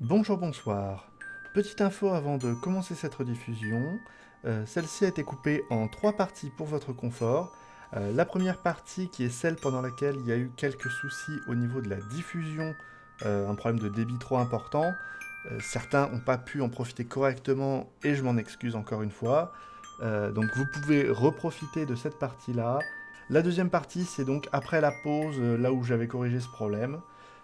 Bonjour, bonsoir. Petite info avant de commencer cette rediffusion. Celle-ci a été coupée en 3 parties pour votre confort. La première partie, qui est celle pendant laquelle il y a eu quelques soucis au niveau de la diffusion, un problème de débit trop important. Certains n'ont pas pu en profiter correctement et je m'en excuse encore une fois. Donc vous pouvez reprofiter de cette partie-là. La deuxième partie, c'est donc après la pause, là où j'avais corrigé ce problème.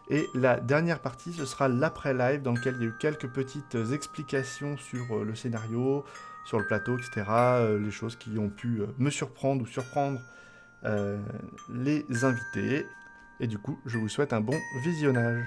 Et la dernière partie, ce sera l'après-live, dans lequel il y a eu quelques petites explications sur le scénario, sur le plateau, etc. Les choses qui ont pu me surprendre ou surprendre euh, les invités. Et du coup, je vous souhaite un bon visionnage.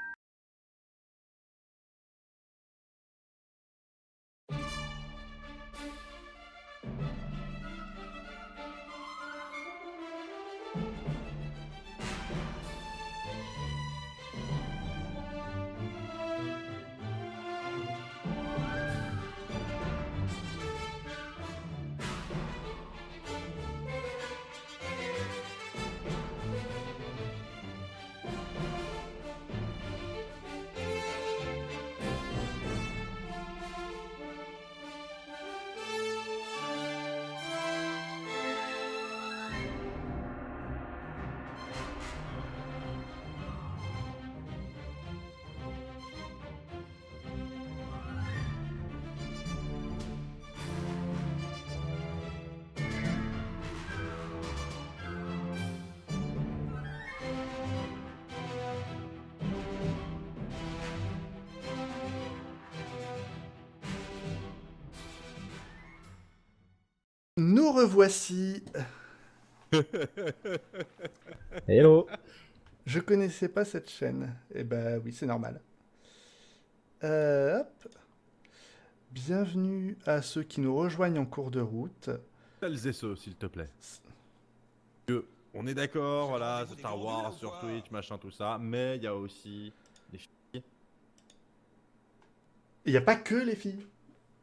Nous revoici. Hello. Je connaissais pas cette chaîne. Eh ben oui, c'est normal. Hop. Bienvenue à ceux qui nous rejoignent en cours de route. Celles et ceux, s'il te plaît. On est d'accord, voilà, c'est Star Wars sur Twitch, machin, tout ça, mais il y a aussi des filles. Il n'y a pas que les filles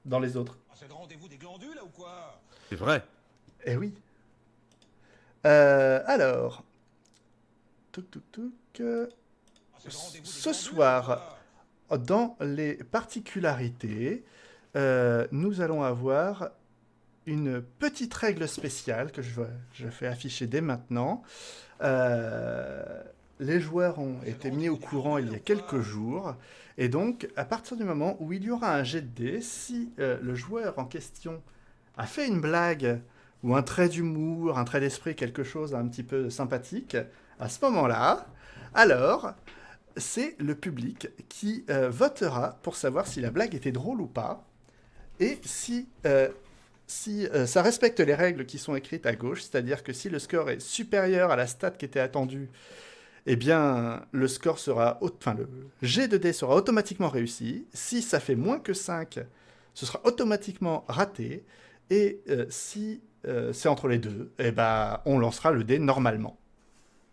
dans les autres. Ah, c'est le rendez-vous des glandules, là, ou quoi? C'est vrai. Eh oui. Alors, touc touc touc. Ah, c'est le rendez-vous des Ce glandules, soir, ou quoi? dans les particularités, nous allons avoir une petite règle spéciale que je fais afficher dès maintenant. Euh, les joueurs ont été mis au courant il y a quelques jours. Et donc, à partir du moment où il y aura un jet de dés, si le joueur en question a fait une blague ou un trait d'humour, un trait d'esprit, quelque chose un petit peu sympathique, à ce moment-là, alors c'est le public qui votera pour savoir si la blague était drôle ou pas. Et si ça respecte les règles qui sont écrites à gauche, c'est-à-dire que si le score est supérieur à la stat qui était attendue, eh bien, le score sera, enfin, le jet de dés sera automatiquement réussi. Si ça fait moins que 5, ce sera automatiquement raté. Et si c'est entre les deux, eh ben, on lancera le dé normalement.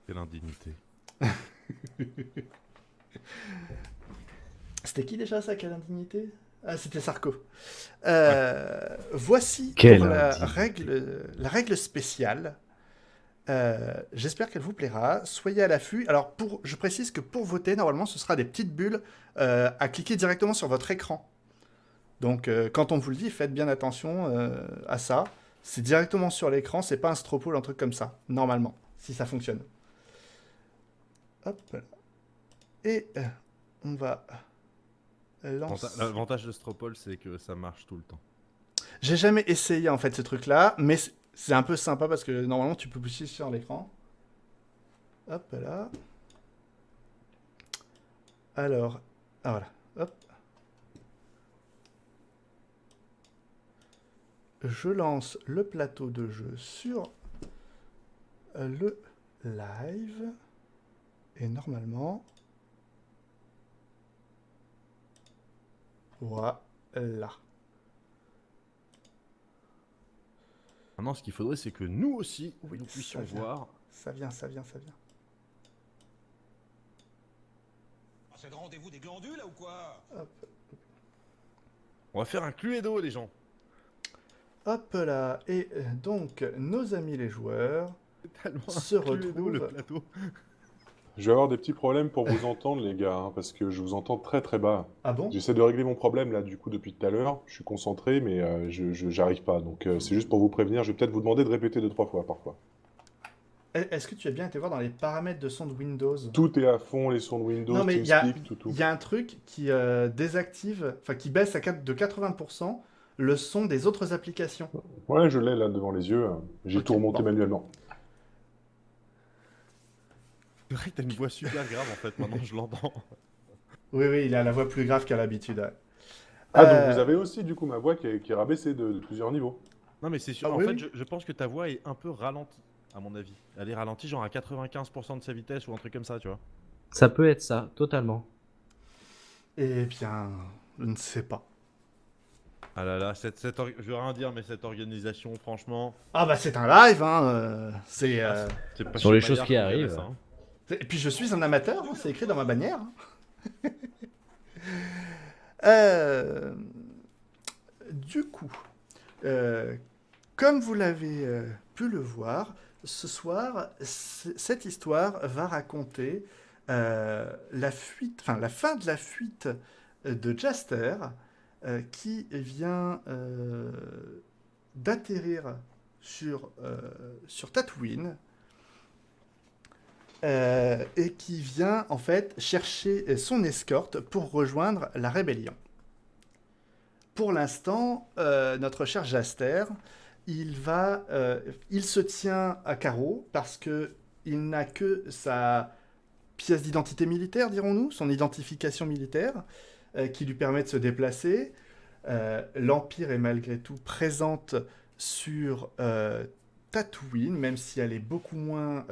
Quelle indignité. C'était qui déjà ça, quelle indignité? Ah, c'était Sarko. Ouais. Voici Quelle pour indignité. la règle spéciale. J'espère qu'elle vous plaira. Soyez à l'affût. Alors, je précise que pour voter, normalement, ce sera des petites bulles à cliquer directement sur votre écran. Donc, quand on vous le dit, faites bien attention à ça. C'est directement sur l'écran, c'est pas un stropole, un truc comme ça, normalement, si ça fonctionne. Hop là. Et on va lancer. L'avantage de Stropole, c'est que ça marche tout le temps. J'ai jamais essayé en fait ce truc-là, mais c'est un peu sympa parce que normalement tu peux pousser sur l'écran. Hop là. Alors, ah voilà. Hop. Je lance le plateau de jeu sur le live. Et normalement, voilà. Maintenant, ce qu'il faudrait, c'est que nous aussi, Oui, nous ça puissions vient. voir. Ça vient, ça vient, ça vient. Ah, c'est le rendez-vous des glandules, là, ou quoi? Hop, On va faire un Cluedo, les gens. hop là. Et donc, nos amis les joueurs C'est tellement se un Cluedo, le retrouvent. plateau. Je vais avoir des petits problèmes pour vous entendre, les gars, hein, parce que je vous entends très très bas. Ah bon? J'essaie de régler mon problème là, du coup, depuis tout à l'heure. Je suis concentré, mais j'arrive pas. Donc, c'est juste pour vous prévenir. Je vais peut-être vous demander de répéter 2, 3 fois parfois. Est-ce que tu as bien été voir dans les paramètres de son de Windows? Tout est à fond, les sons de Windows, Non, mais il y a, TeamSpeak, tout, tout. il y a un truc qui désactive, enfin qui baisse de 80% le son des autres applications. Ouais, je l'ai là devant les yeux. J'ai Ok, tout remonté bon. manuellement. C'est vrai que t'as une voix super grave en fait, maintenant je l'entends. Oui, oui, il a la voix plus grave qu'à l'habitude. Ouais. Ah, donc vous Euh, avez aussi, du coup, ma voix qui est rabaissée de plusieurs niveaux. Non mais c'est ah sûr, en oui, fait oui. je pense que ta voix est un peu ralentie, à mon avis. Elle est ralentie genre à 95% de sa vitesse ou un truc comme ça, tu vois. Ça peut être ça, totalement. Eh bien, je ne sais pas. Ah là là, je veux rien dire, mais cette organisation, franchement, Ah bah c'est un live, hein. c'est pas Sur chez les choses Maillard qui qu'on dirait arrivent. ça, hein. Et puis je suis un amateur, hein, c'est écrit dans ma bannière. Hein. Euh, du coup, euh, comme vous l'avez pu le voir, ce soir, cette histoire va raconter la fuite, enfin la fin de la fuite de Jaster, qui vient d'atterrir sur Tatooine et qui vient en fait chercher son escorte pour rejoindre la rébellion. Pour l'instant, notre cher Jaster, il se tient à carreau parce que il n'a que sa pièce d'identité militaire, dirons-nous, son identification militaire, qui lui permet de se déplacer. L'Empire est malgré tout présente sur Tatooine, même si elle est beaucoup moins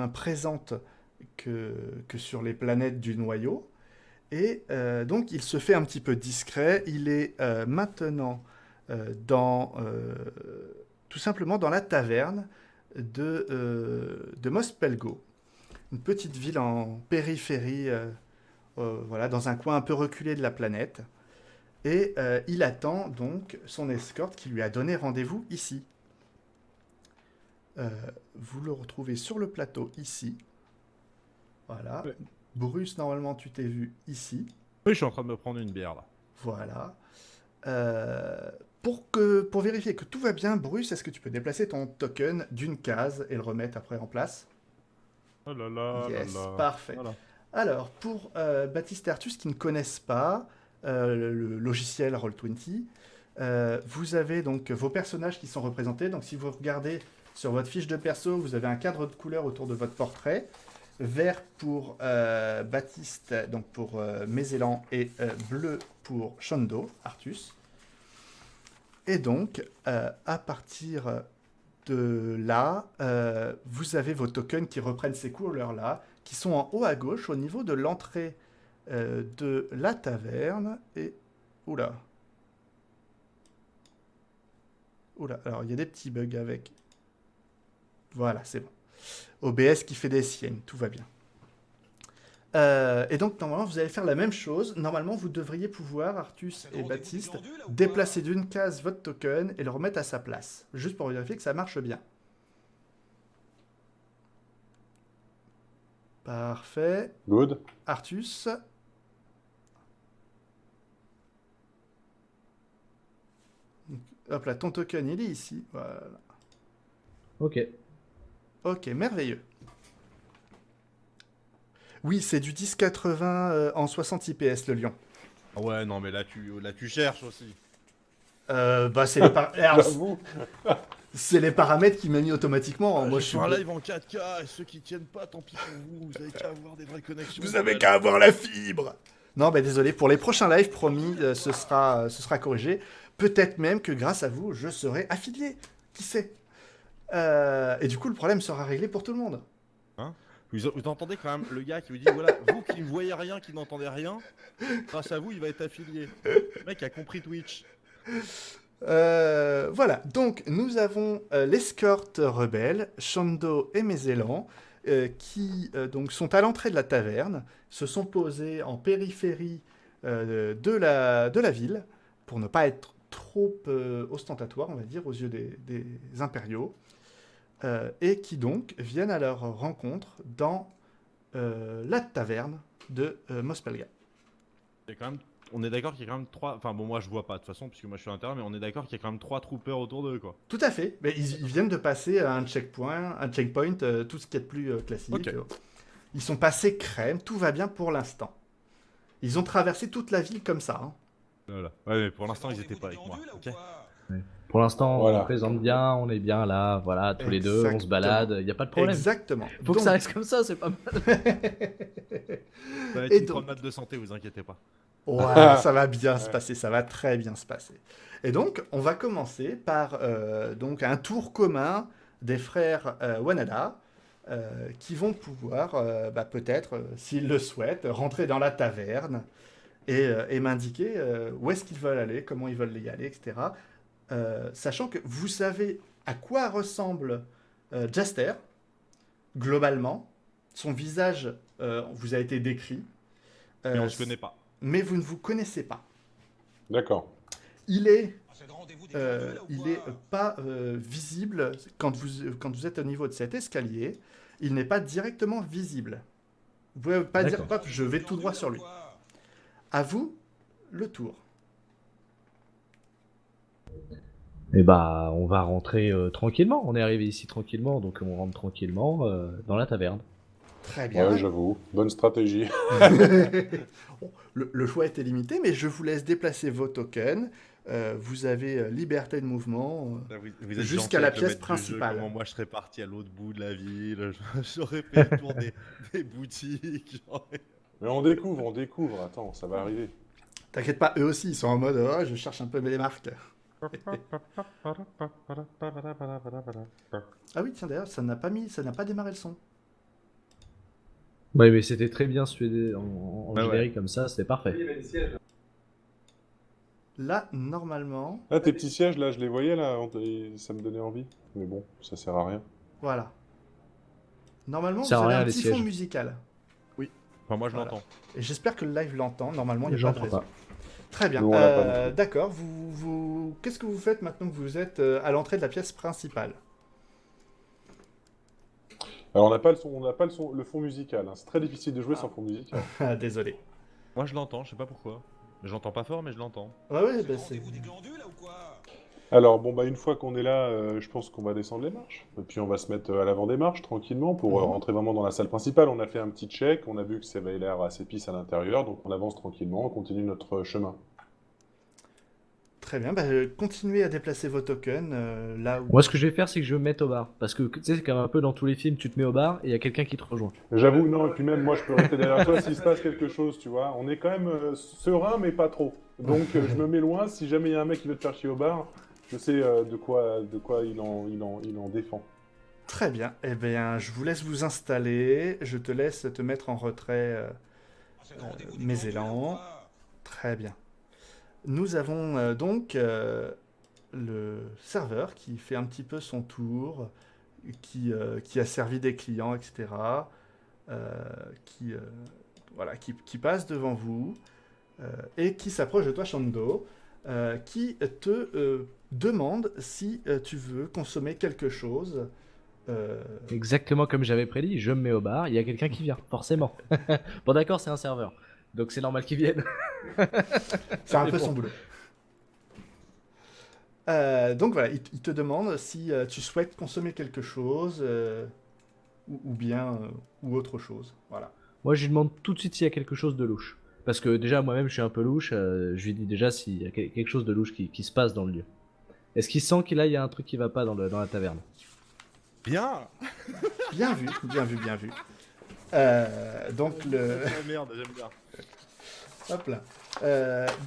présente que sur les planètes du noyau. Et donc il se fait un petit peu discret. Il est maintenant tout simplement dans la taverne de Mos Pelgo, une petite ville en périphérie, voilà, dans un coin un peu reculé de la planète. Et il attend donc son escorte qui lui a donné rendez-vous ici. Vous le retrouvez sur le plateau ici. Voilà. Ouais. Bruce, normalement, tu t'es vu ici. Oui, je suis en train de me prendre une bière là. Voilà. Pour vérifier que tout va bien, Bruce, est-ce que tu peux déplacer ton token d'une case et le remettre après en place? Oh là là Yes, là là. parfait. Voilà. Alors, pour Baptiste et Artus qui ne connaissent pas le logiciel Roll20, vous avez donc vos personnages qui sont représentés. Donc, si vous regardez sur votre fiche de perso, vous avez un cadre de couleur autour de votre portrait. Vert pour Baptiste, donc pour Mézélan, et bleu pour Shondo, Artus. Et donc, à partir de là, vous avez vos tokens qui reprennent ces couleurs-là, qui sont en haut à gauche, au niveau de l'entrée de la taverne. Et... Oula. Oula, alors il y a des petits bugs avec. Voilà, c'est bon. OBS qui fait des siennes, tout va bien. Et donc, normalement, vous allez faire la même chose. Normalement, vous devriez pouvoir, Artus et Baptiste, déplacer d'une case votre token et le remettre à sa place. Juste pour vérifier que ça marche bien. Parfait. Good. Artus. Hop là, ton token, il est ici. Voilà. Ok. Ok, merveilleux. Oui, c'est du 1080 en 60 IPS, le lion. Ah ouais, non, mais là tu cherches aussi. Bah, c'est les, J'avoue. c'est les paramètres qu'il m'a mis automatiquement. Moi, Je je fais suis... un live en 4K et ceux qui tiennent pas, tant pis pour vous. Vous avez qu'à avoir des vraies connexions. Vous avez qu'à avoir la fibre. Non, bah désolé, pour les prochains lives, promis, ce sera corrigé. Peut-être même que grâce à vous, je serai affilié. Qui sait? Et du coup, le problème sera réglé pour tout le monde. Hein, vous entendez quand même le gars qui vous dit voilà, vous qui ne voyez rien, qui n'entendez rien, grâce à vous, il va être affilié. Le mec a compris Twitch. Voilà, donc nous avons l'escorte rebelle, Shondo et Mézélan, qui donc sont à l'entrée de la taverne, se sont posés en périphérie de la ville, pour ne pas être trop ostentatoire, on va dire, aux yeux des impériaux. et qui donc viennent à leur rencontre dans la taverne de Mospelga. Il y a quand même... On est d'accord qu'il y a quand même 3... Enfin bon, moi je vois pas de toute façon, puisque moi je suis à l'intérieur, mais on est d'accord qu'il y a quand même 3 troopers autour d'eux, quoi. Tout à fait. Mais ils viennent de passer à un checkpoint, tout ce qui est de plus classique. Ok. Ils sont passés crème, tout va bien pour l'instant. Ils ont traversé toute la ville comme ça. Hein. Voilà. Ouais, mais pour l'instant ils étaient pas avec moi, ok. Pour l'instant, Voilà. on présente bien, on est bien là, voilà, tous les deux, on se Exactement. balade, il n'y a pas de problème. Exactement. Faut que Donc- ça reste comme ça, c'est pas mal. Ça va être Et une donc- promenade de santé, vous inquiétez pas. Ouais, ça va bien se Ouais. passer, ça va très bien se passer. Et donc, on va commencer par donc un tour commun des frères Wanada, qui vont pouvoir, peut-être, s'ils le souhaitent, rentrer dans la taverne et m'indiquer où est-ce qu'ils veulent aller, comment ils veulent y aller, etc. Sachant que vous savez à quoi ressemble Jaster, globalement. Son visage vous a été décrit. Mais on se connaît pas. Mais vous ne vous connaissez pas. D'accord. Il est, Ah, c'est le rendez-vous des glandus, là, ou il quoi est pas visible quand vous êtes au niveau de cet escalier. Il n'est pas directement visible. Vous pouvez pas dire, D'accord. hop, je vais tout droit sur lui. À vous, le tour. Et bah, on va rentrer tranquillement. On est arrivé ici tranquillement, donc on rentre tranquillement dans la taverne. Très bien. Ouais, j'avoue. Bonne stratégie. Bon, le choix était limité, mais je vous laisse déplacer vos tokens. Vous avez liberté de mouvement. Vous êtes Jusqu'à gentil la avec le pièce maître du jeu, principale. comment moi je serais parti à l'autre bout de la ville, j'aurais fait le tour des boutiques. Mais on découvre. Attends, ça va arriver. T'inquiète pas, eux aussi, ils sont en mode oh, je cherche un peu mes marques. Ah oui, tiens, d'ailleurs, ça n'a pas démarré le son. Ouais, mais c'était très bien suédé en Bah ouais. générique comme ça, c'était parfait. Là, normalement, Ah, tes petits sièges, là, je les voyais, là. Ça me donnait envie. Mais bon, ça sert à rien. voilà. Normalement, Ça vous sert à avez rien, un les petit fond sièges. musical. Enfin, moi je Voilà. l'entends. Et j'espère que le live l'entend. Normalement, il n'y a J'en pas de prends raison. pas. Très bien. Nous, on l'a pas non plus. D'accord. Qu'est-ce que vous faites maintenant que vous êtes à l'entrée de la pièce principale? Alors, on n'a pas le fond musical. Hein. C'est très difficile de jouer sans fond musical. Ah, désolé. Moi je l'entends, je sais pas pourquoi. J'entends pas fort, mais je l'entends. Ouais, ouais, C'est bah, le c'est... rendez-vous des glandus, là, ou quoi Alors, bon, bah, une fois qu'on est là, je pense qu'on va descendre les marches. Et puis, on va se mettre à l'avant des marches, tranquillement, pour rentrer vraiment dans la salle principale. On a fait un petit check, on a vu que ça avait l'air assez pisse à l'intérieur, donc on avance tranquillement, on continue notre chemin. Très bien. Bah, continuez à déplacer vos tokens là où... Moi, ce que je vais faire, c'est que je vais me mettre au bar. Parce que, tu sais, c'est comme un peu dans tous les films, tu te mets au bar et il y a quelqu'un qui te rejoint. J'avoue, non, et puis même, moi, je peux rester derrière toi s'il se passe quelque chose, tu vois. On est quand même serein, mais pas trop. Donc, je me mets loin, si jamais il y a un mec qui veut te faire chier au bar, je sais de quoi il en défend. Très bien. Eh bien, je vous laisse vous installer. Je te laisse te mettre en retrait Ah, c'est le rendez-vous des mes glandus, là, ou élans. quoi Très bien. Nous avons donc le serveur qui fait un petit peu son tour, qui a servi des clients, etc. Qui passe devant vous et qui s'approche de toi, Shando, qui te demande si tu veux consommer quelque chose. Exactement comme j'avais prédit, je me mets au bar, il y a quelqu'un qui vient, forcément. Bon, d'accord, c'est un serveur. Donc c'est normal qu'il vienne. C'est un Mais peu bon. son boulot. Donc voilà, il te demande si tu souhaites consommer quelque chose ou bien ou autre chose. Voilà. Moi, je lui demande tout de suite s'il y a quelque chose de louche. Parce que déjà, moi-même, je suis un peu louche. Je lui dis déjà s'il y a quelque chose de louche qui se passe dans le lieu. Est-ce qu'il sent qu'il y a un truc qui va pas dans la taverne? Bien. Bien vu, bien vu, bien vu. Donc le Oh, merde, j'aime bien. hop là.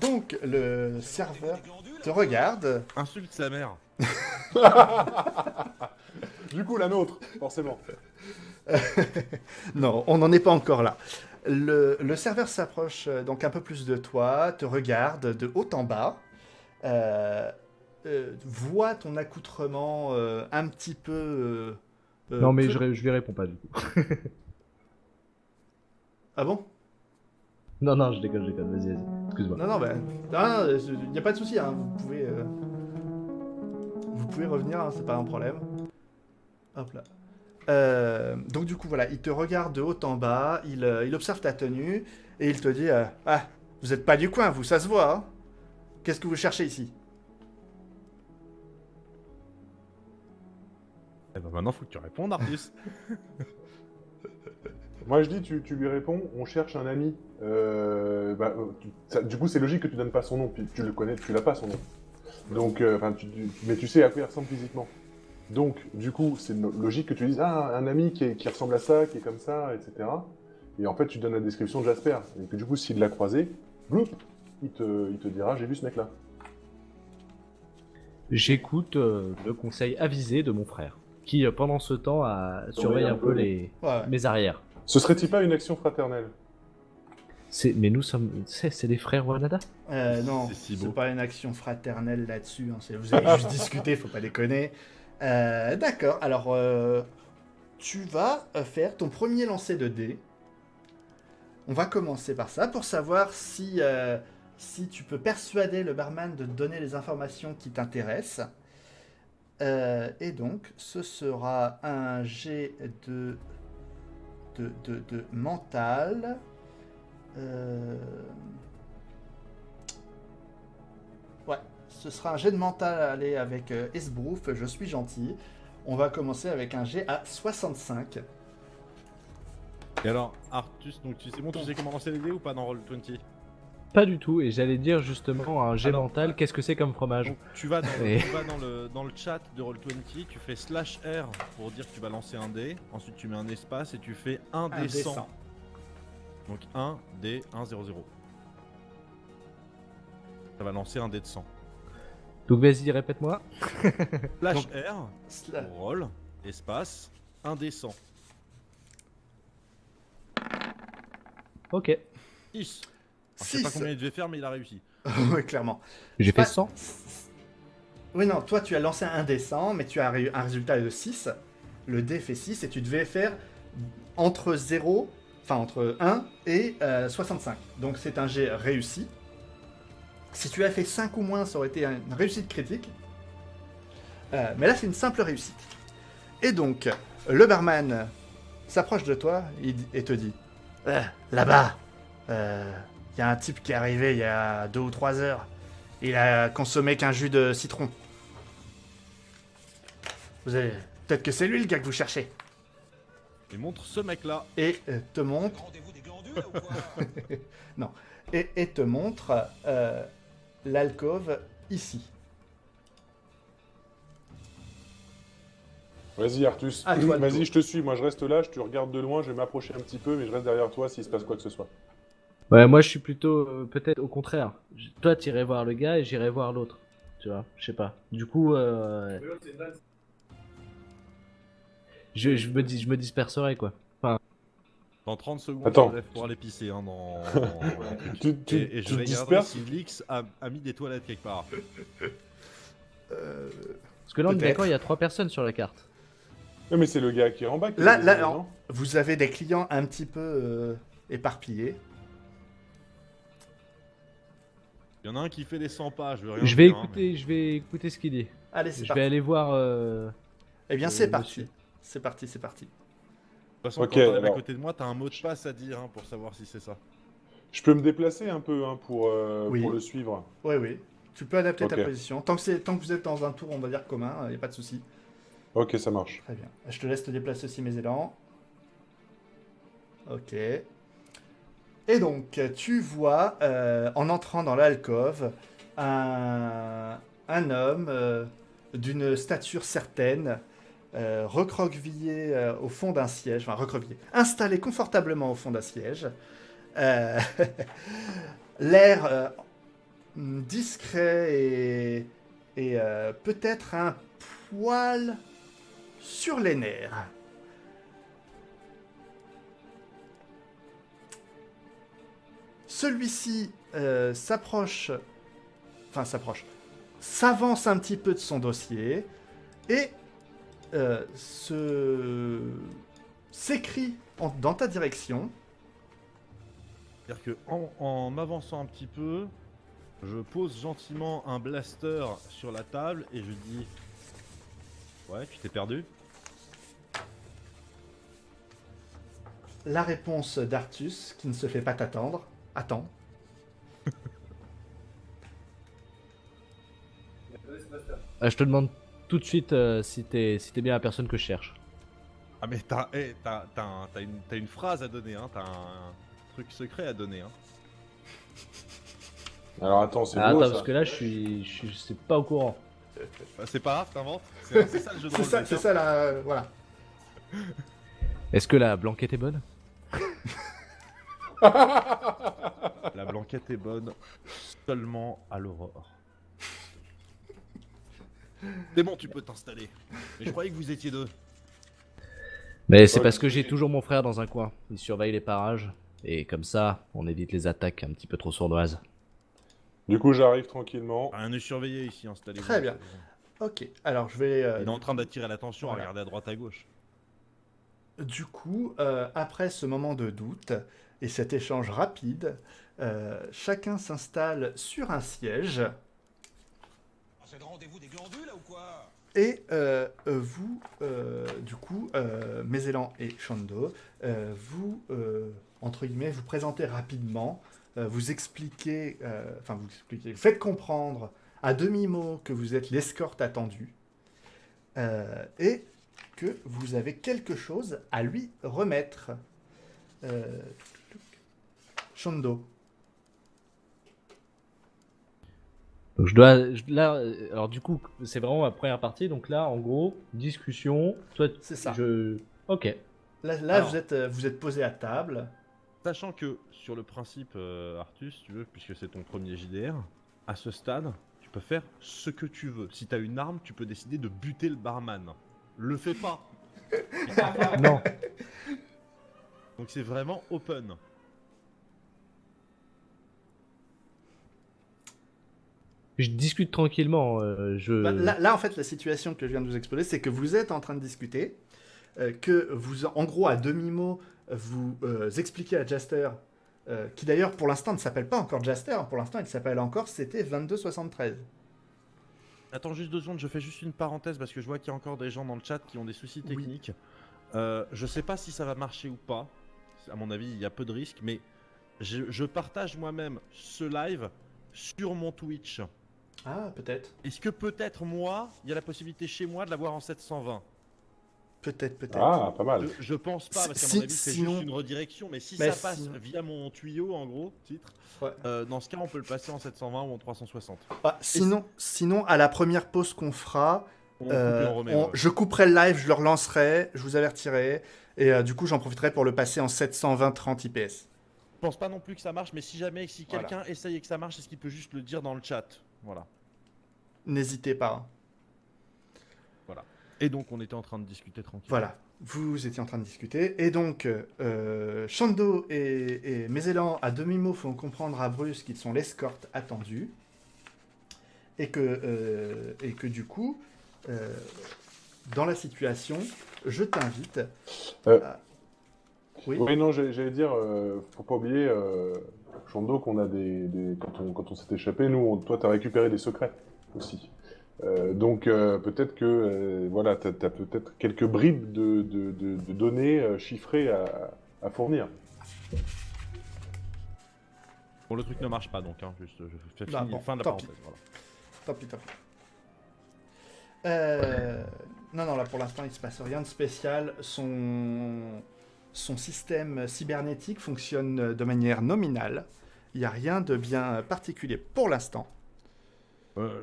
Donc le serveur te regarde. Insulte sa mère. Du coup, la nôtre, forcément. Non, on n'en est pas encore là. Le serveur s'approche donc un peu plus de toi, te regarde de haut en bas, voit ton accoutrement un petit peu... Non, mais peu- je lui réponds pas du coup. Ah bon? Non, je déconne, vas-y. Excuse-moi. Non, il n'y a pas de souci, hein, vous pouvez revenir, hein, c'est pas un problème. Hop là. Donc du coup, voilà, il te regarde de haut en bas, il observe ta tenue, et il te dit ah, vous êtes pas du coin, vous, ça se voit, hein. Qu'est-ce que vous cherchez ici? Eh ben maintenant, faut que tu répondes, Artus. Moi je dis, tu lui réponds, on cherche un ami. Du coup, c'est logique que tu donnes pas son nom, puis tu le connais, tu l'as pas son nom. Donc, mais tu sais à quoi il ressemble physiquement. Donc, du coup, c'est logique que tu dises, ah, un ami qui ressemble à ça, qui est comme ça, etc. Et en fait, tu donnes la description de Jasper. Et que du coup, s'il l'a croisé, bloup, il te dira, j'ai vu ce mec-là. J'écoute le conseil avisé de mon frère, qui pendant ce temps surveille un peu Ouais. mes arrières. Ce serait-il pas une action fraternelle? Mais nous sommes, c'est des frères Wanada. Non, C'est si c'est beau. pas une action fraternelle là-dessus. Hein, vous avez juste discuté, faut pas déconner. D'accord, alors tu vas faire ton premier lancer de dés. On va commencer par ça pour savoir si tu peux persuader le barman de te donner les informations qui t'intéressent. Et donc, ce sera un jet de mental. Ouais, ce sera un jet de mental à aller avec Esbrouf, je suis gentil. On va commencer avec un jet à 65. Et alors, Artus, donc tu sais bon, tu sais comment lancer les dés ou pas dans Roll20? Pas du tout, et j'allais dire justement un jet Alors, mental, qu'est-ce que c'est comme fromage? Donc tu vas, Et- dans le chat de Roll20, tu fais /R pour dire que tu vas lancer un dé, ensuite tu mets un espace et tu fais un Un dé dé 100. 100. Donc 1 dé 1 0 0. Ça va lancer un dé de 100. Donc vas-y, répète-moi. /R Cela- pour roll, espace, 1 dé 100. Ok. 6. Je sais pas 6. combien il devait faire, mais il a réussi. Oui, clairement. J'ai fait Pas- 100. Oui, non, toi tu as lancé un dé 100, mais tu as un résultat de 6. Le dé fait 6 et tu devais faire entre 0, enfin entre 1 et 65. Donc c'est un jet réussi. Si tu as fait 5 ou moins, ça aurait été une réussite critique. Mais là, c'est une simple réussite. Et donc, le barman s'approche de toi et te dit là-bas, il y a un type qui est arrivé il y a 2 ou 3 heures. Il a consommé qu'un jus de citron. Vous avez... Peut-être que c'est lui le gars que vous cherchez. Il montre ce mec-là. Et te montre... Rendez-vous des glandules là ou quoi? Et te montre l'alcôve ici. Vas-y, Artus. À toi le Vas-y, tour. je te suis. Moi, je reste là, je te regarde de loin, je vais m'approcher un petit peu, mais je reste derrière toi s'il se passe quoi que ce soit. Ouais, moi je suis plutôt peut-être au contraire. Toi t'irais voir le gars et j'irais voir l'autre. Tu vois, je sais pas. Du coup, je me disperserai quoi. Enfin, Dans 30 secondes, Attends. je me lève pour aller pisser hein, dans le truc. Tu Et je te regarderai disperses si Lix a mis des toilettes quelque part. parce que là on est Peut-être. d'accord, il y a 3 personnes sur la carte. Non, mais c'est le gars qui est en bas qui Là, est là, désolé, non. non Vous avez des clients un petit peu éparpillés. Il y en a un qui fait des 100 pas, je veux rien Je vais dire, hein, écouter, je vais écouter ce qu'il dit. Allez, c'est Je vais parti. aller voir. Eh bien, c'est parti. monsieur. C'est parti, c'est parti. De toute façon, Ok, quand t'arrives à alors. côté de moi, t'as un mot de passe à dire hein, pour savoir si c'est ça. Je peux me déplacer un peu hein, Oui. pour le suivre. Oui, oui. Tu peux adapter ta Ok. position. Tant que vous êtes dans un tour, on va dire commun, il n'y a pas de souci. Ok, ça marche. Très bien. Je te laisse te déplacer aussi mes élans. Ok. Et donc, tu vois, en entrant dans l'alcôve, un homme d'une stature certaine, recroquevillé au fond d'un siège, enfin recroquevillé, installé confortablement au fond d'un siège, euh, l'air discret et peut-être un poil sur les nerfs. Celui-ci s'avance un petit peu de son dossier et s'écrie dans ta direction. C'est-à-dire que en m'avançant un petit peu, je pose gentiment un blaster sur la table et je dis ouais, tu t'es perdu. la réponse d'Artus, qui ne se fait pas t'attendre. Attends. Je te demande tout de suite si t'es bien la personne que je cherche. Ah mais t'as une phrase à donner, hein. T'as un truc secret à donner, hein. Alors attends, c'est Ah, beau attends, ça. parce que là, c'est pas au courant. Bah, c'est pas grave, t'inventes. C'est ça le jeu de rôle. C'est ça la... voilà. Est-ce que la blanquette est bonne? La blanquette est bonne seulement à l'aurore. C'est bon, tu peux t'installer. Mais je croyais que vous étiez deux. Mais c'est Ouais, parce que j'ai toujours mon frère dans un coin. Il surveille les parages. Et comme ça, on évite les attaques un petit peu trop sournoises. Du coup, j'arrive tranquillement. Rien de surveillé ici, installez-vous. Très bien. Ok, alors je vais... Il est en train d'attirer l'attention, Voilà. à regarder à droite à gauche. Du coup, après ce moment de doute et cet échange rapide, chacun s'installe sur un siège C'est le rendez-vous des glandules, là, ou quoi? et vous, du coup, Mézélan et Shando, vous, entre guillemets, vous présentez rapidement, vous expliquez, vous faites comprendre à demi-mot que vous êtes l'escorte attendue et que vous avez quelque chose à lui remettre. Shando. Donc alors du coup, c'est vraiment ma première partie. Donc là, en gros, discussion. Toi, C'est ça. Ok. Là Alors. vous êtes posé à table. Sachant que, sur le principe, Artus, tu veux, puisque c'est ton premier JDR, à ce stade, tu peux faire ce que tu veux. Si t'as une arme, tu peux décider de buter le barman. Le fais pas. Non. Donc c'est vraiment open. Je discute tranquillement. Là, en fait, la situation que je viens de vous exposer, c'est que vous êtes en train de discuter, que vous, en gros, à demi-mot, vous expliquez à Jaster, qui d'ailleurs, pour l'instant, ne s'appelle pas encore Jaster, pour l'instant, il s'appelle encore, c'était 2273. Attends juste 2 secondes, je fais juste une parenthèse parce que je vois qu'il y a encore des gens dans le chat qui ont des soucis Oui. techniques. Je sais pas si ça va marcher ou pas. À mon avis, il y a peu de risques, mais je partage moi-même ce live sur mon Twitch. Ah, peut-être. Est-ce que peut-être moi, il y a la possibilité chez moi de l'avoir en 720? Peut-être. Ah, pas mal. Je pense pas, parce qu'à Si- mon avis, c'est sinon- juste une redirection, mais si Mais ça passe sinon- via mon tuyau, en gros, titre, Ouais. dans ce cas, on peut le passer en 720 ou en 360. Ah, sinon, à la première pause qu'on fera, On coupe et on remet. je couperai le live, je le relancerai, je vous avertirai, et du coup, j'en profiterai pour le passer en 720-30 IPS. Je pense pas non plus que ça marche, mais si jamais, si Voilà. quelqu'un essaye et que ça marche, est-ce qu'il peut juste le dire dans le chat? Voilà. N'hésitez pas. Et donc, on était en train de discuter tranquille. Voilà, vous étiez en train de discuter, et donc Shando et Mézélan à demi-mot font comprendre à Bruce qu'ils sont l'escorte attendue, et que du coup, dans la situation, je t'invite à... Oui, Oui, non, j'allais dire, faut pas oublier, Shando, qu'on a quand on s'est échappé, nous, toi, t'as récupéré des secrets aussi. Donc peut-être que voilà, t'as peut-être quelques bribes de données chiffrées à fournir. Bon, le truc ne marche pas, donc, hein, juste, je fais Bah, fini- bon, fin de la tant parenthèse. Voilà. tant pis. Non, là pour l'instant il se passe rien de spécial. Son système cybernétique fonctionne de manière nominale. Il n'y a rien de bien particulier pour l'instant.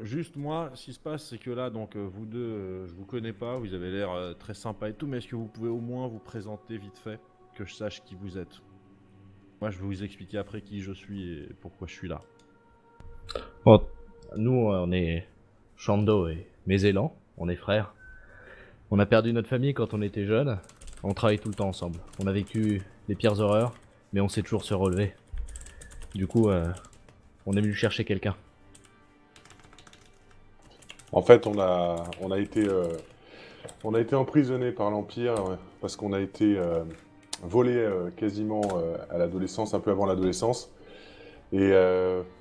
Juste moi, ce qui se passe, c'est que là, donc vous deux, je vous connais pas, vous avez l'air très sympa et tout, mais est-ce que vous pouvez au moins vous présenter vite fait, que je sache qui vous êtes? Moi, je vais vous expliquer après qui je suis et pourquoi je suis là. Bon, nous, on est Shando et Mézélan, on est frères. On a perdu notre famille quand on était jeunes. On travaille tout le temps ensemble. On a vécu les pires horreurs, mais on sait toujours se relever. Du coup, on est venu chercher quelqu'un. En fait, on a été emprisonné par l'Empire parce qu'on a été volé quasiment à l'adolescence, un peu avant l'adolescence. Et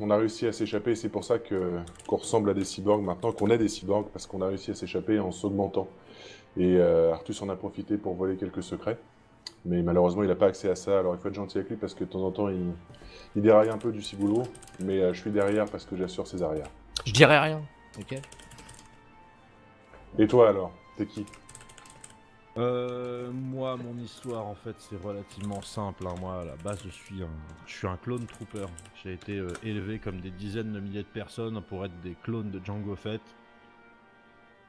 on a réussi à s'échapper, c'est pour ça qu'on ressemble à des cyborgs maintenant, qu'on est des cyborgs, parce qu'on a réussi à s'échapper en s'augmentant. Et Artus en a profité pour voler quelques secrets. Mais malheureusement, il n'a pas accès à ça. Alors il faut être gentil avec lui parce que de temps en temps, il déraille un peu du ciboulot. Mais je suis derrière parce que j'assure ses arrières. Je dirais rien, ok? Et toi alors? T'es qui? Moi, mon histoire, en fait, c'est relativement simple. Hein. Moi, à la base, je suis un clone trooper. J'ai été élevé comme des dizaines de milliers de personnes pour être des clones de Jango Fett.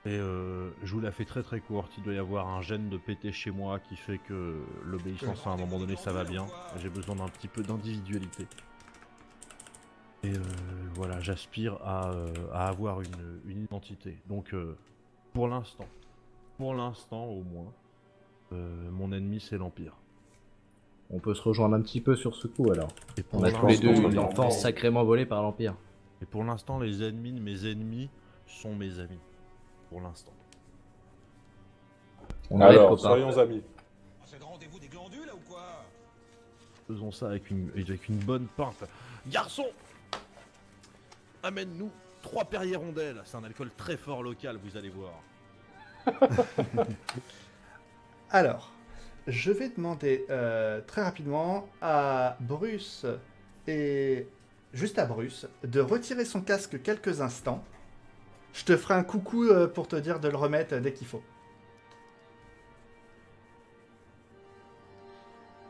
Et je vous la fais très très courte. Il doit y avoir un gène de pété chez moi qui fait que l'obéissance, à un moment donné, ça va bien. J'ai besoin d'un petit peu d'individualité. Et voilà, j'aspire à avoir une identité. Donc, pour l'instant au moins, mon ennemi c'est l'Empire. On peut se rejoindre un petit peu sur ce coup alors. Et pour On a tous les deux l'instant, une on est enfance en- sacrément volée par l'Empire. Et pour l'instant, les ennemis de mes ennemis sont mes amis. Pour l'instant. On va être Alors, copains. soyons amis. C'est le rendez-vous des glandules là ou quoi? Faisons ça avec une bonne pinte. Garçon, amène-nous 3 Perrier Rondelles. C'est un alcool très fort local, vous allez voir. Alors, je vais demander très rapidement à Bruce et juste à Bruce de retirer son casque quelques instants. Je te ferai un coucou pour te dire de le remettre dès qu'il faut.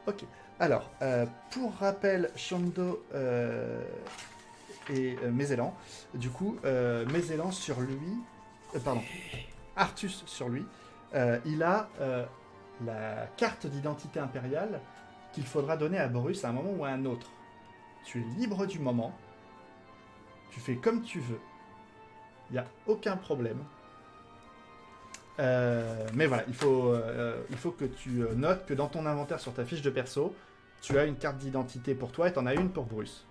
Ok. Alors, pour rappel, Shondo et Mézélan, du coup, Mézélan sur lui, pardon, Artus sur lui, il a la carte d'identité impériale qu'il faudra donner à Bruce à un moment ou à un autre. Tu es libre du moment, tu fais comme tu veux, il n'y a aucun problème. Mais voilà, il faut que tu notes que dans ton inventaire sur ta fiche de perso, tu as une carte d'identité pour toi et tu en as une pour Bruce.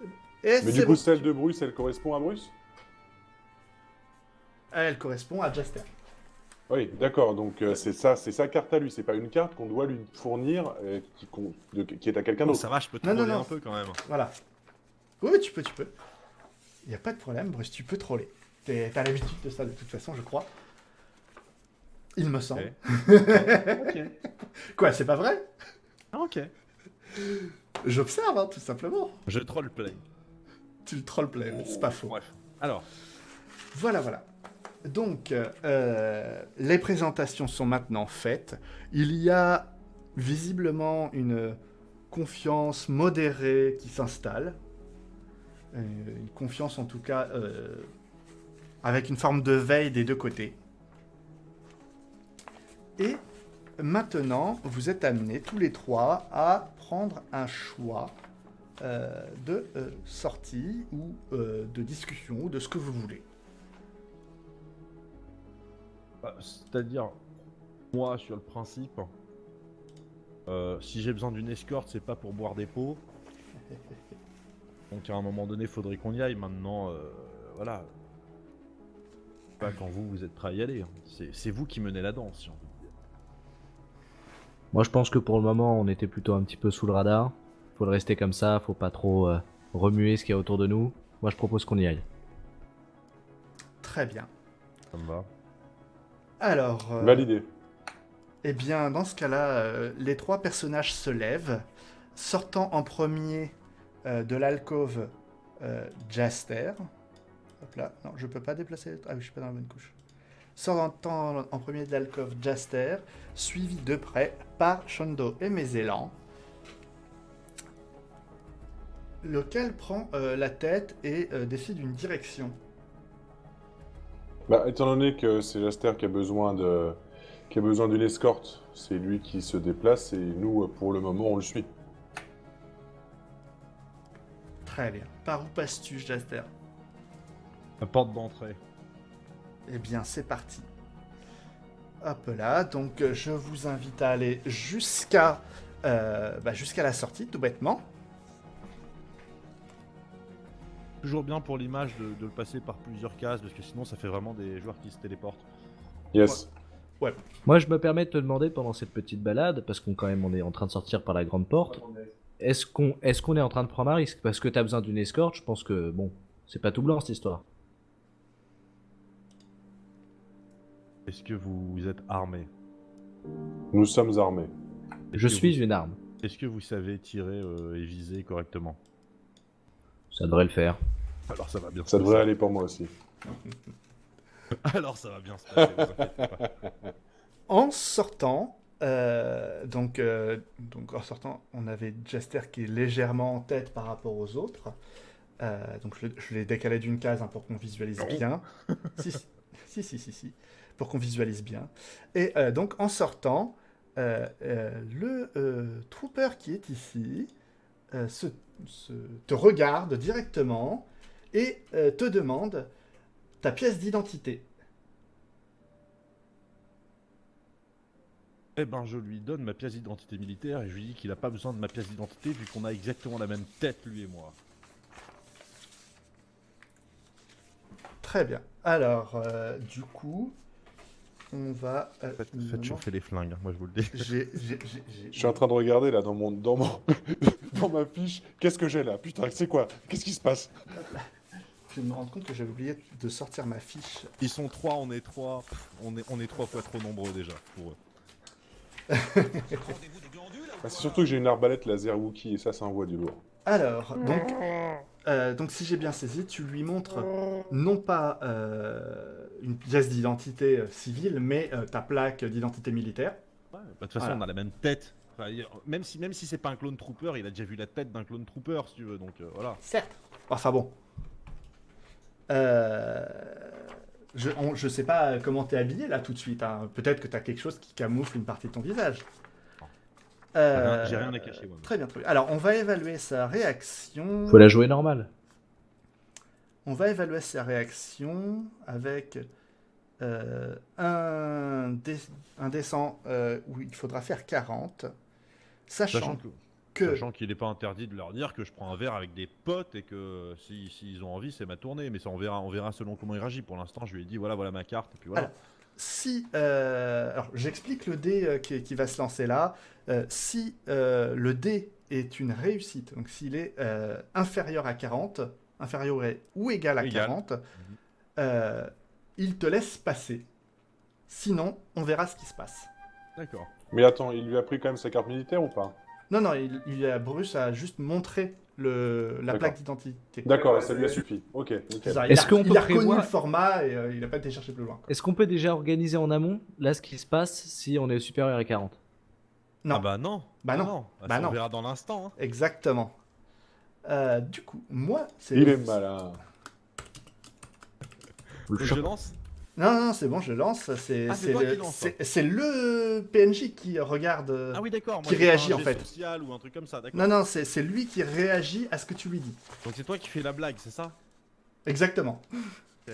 Et Mais c'est du coup, bon. celle de Bruce, elle correspond à Bruce? Elle correspond à Jaster. Oui, d'accord. Donc c'est ça, c'est sa carte à lui. C'est pas une carte qu'on doit lui fournir qui est à quelqu'un Non, d'autre. ça va, je peux Non, troller non. un peu quand même. Voilà. Oui, tu peux. Il n'y a pas de problème, Bruce, tu peux troller. T'as l'habitude de ça de toute façon, je crois. Il me semble. Ok. Quoi, c'est pas vrai? Ah, ok. J'observe, hein, tout simplement. Je troll play. Tu le trollplay, c'est pas faux. Bref. Alors, Voilà. Donc, les présentations sont maintenant faites. Il y a visiblement une confiance modérée qui s'installe. Une confiance en tout cas avec une forme de veille des deux côtés. Et maintenant, vous êtes amenés tous les trois à prendre un choix de sortie ou de discussion ou de ce que vous voulez. c'est-à-dire, moi, sur le principe, si j'ai besoin d'une escorte, c'est pas pour boire des pots. Donc à un moment donné, faudrait qu'on y aille. Maintenant, voilà. Pas quand vous êtes prêt à y aller. Hein. C'est vous qui menez la danse. J'ai envie de dire. Moi je pense que pour le moment on était plutôt un petit peu sous le radar. Faut le rester comme ça, faut pas trop remuer ce qu'il y a autour de nous. Moi je propose qu'on y aille. Très bien. Ça me va. Alors, Validé. eh bien, dans ce cas-là, les trois personnages se lèvent, sortant en premier de l'alcôve Jaster. Hop là, non, je peux pas déplacer. Ah oui, je suis pas dans la bonne couche. Sortant en premier de l'alcôve Jaster, suivi de près par Shondo et Mézélan, lequel prend la tête et décide une direction. Bah, étant donné que c'est Jaster qui a besoin d'une escorte, c'est lui qui se déplace et nous, pour le moment, on le suit. Très bien. Par où passes-tu, Jaster? La porte d'entrée. Eh bien, c'est parti. Hop là, donc je vous invite à aller jusqu'à la sortie, tout bêtement. Toujours bien pour l'image de le passer par plusieurs cases, parce que sinon ça fait vraiment des joueurs qui se téléportent. Yes. Moi je me permets de te demander pendant cette petite balade, parce qu'on on est en train de sortir par la grande porte, est-ce qu'on est en train de prendre un risque? Parce que t'as besoin d'une escorte, je pense que bon, c'est pas tout blanc cette histoire. Est-ce que vous êtes armé? Nous sommes armés. Je Est-ce que suis vous- une arme. Est-ce que vous savez tirer et viser correctement? Ça devrait le faire. Alors ça va bien se Ça devrait passer. aller pour moi aussi. Alors ça va bien se passer, vous inquiétez pas. En sortant, donc en sortant, on avait Jester qui est légèrement en tête par rapport aux autres. Donc je l'ai décalé d'une case hein, pour qu'on visualise bien. Si, pour qu'on visualise bien. Et donc en sortant, le trooper qui est ici te regarde directement et te demande ta pièce d'identité. Eh ben je lui donne ma pièce d'identité militaire et je lui dis qu'il a pas besoin de ma pièce d'identité vu qu'on a exactement la même tête lui et moi. Très bien. Alors, du coup, on va... Faites chauffer les flingues, hein, moi je vous le dis. Je suis en train de regarder là dans mon dans ma fiche. Qu'est-ce que j'ai là? Putain, c'est quoi? Qu'est-ce qui se passe? Je viens de me rendre compte que j'avais oublié de sortir ma fiche. Ils sont 3, on est 3. On est 3 fois trop nombreux déjà pour eux. Rendez-vous des glandules là ou Bah, c'est quoi surtout que j'ai une arbalète laser Wookie et ça envoie du lourd. Alors, donc si j'ai bien saisi, tu lui montres non pas une pièce d'identité civile, mais ta plaque d'identité militaire. Ouais, bah, de toute façon Voilà. on a la même tête. Enfin, même si c'est pas un clone trooper, il a déjà vu la tête d'un clone trooper si tu veux, donc voilà. Certes. Enfin bon. Je sais pas comment t'es habillé là tout de suite. Hein. Peut-être que t'as quelque chose qui camoufle une partie de ton visage. J'ai rien à cacher, moi. Très bien, très bien. Alors, on va évaluer sa réaction. Faut la jouer normale. On va évaluer sa réaction avec un descend où il faudra faire 40, sachant que... Sachant qu'il n'est pas interdit de leur dire que je prends un verre avec des potes et que s'ils ont envie, c'est ma tournée. Mais ça, on verra selon comment il réagit. Pour l'instant, je lui ai dit voilà ma carte. Et puis voilà. Alors, si, alors, j'explique le dé qui va se lancer là. Si le dé est une réussite, donc s'il est inférieur à 40, inférieur ou égal à Égal. 40, il te laisse passer. Sinon, on verra ce qui se passe. D'accord. Mais attends, il lui a pris quand même sa carte militaire ou pas? Non, non, Bruce a juste montré la D'accord. plaque d'identité. D'accord, ça lui a suffi. Ok, nickel. C'est ça, il Est-ce a, qu'on il peut a reconnu prévoir- le format et il n'a pas été chercher plus loin. quoi. Est-ce qu'on peut déjà organiser en amont, là, ce qui se passe si on est supérieur à 40? Non. Ah bah non. Bah non. Bah, Bah ça, non. On verra dans l'instant. Hein. Exactement. Du coup, moi, c'est... Il est malin. Faut le Donc, choc- je lance. Non, c'est bon, je lance. Ah, c'est toi qui lance, toi. C'est le PNJ qui regarde... Ah oui, d'accord. Qui réagit, en fait. Social ou un truc comme ça, d'accord. Non, c'est lui qui réagit à ce que tu lui dis. Donc c'est toi qui fais la blague, c'est ça? Exactement. Ok.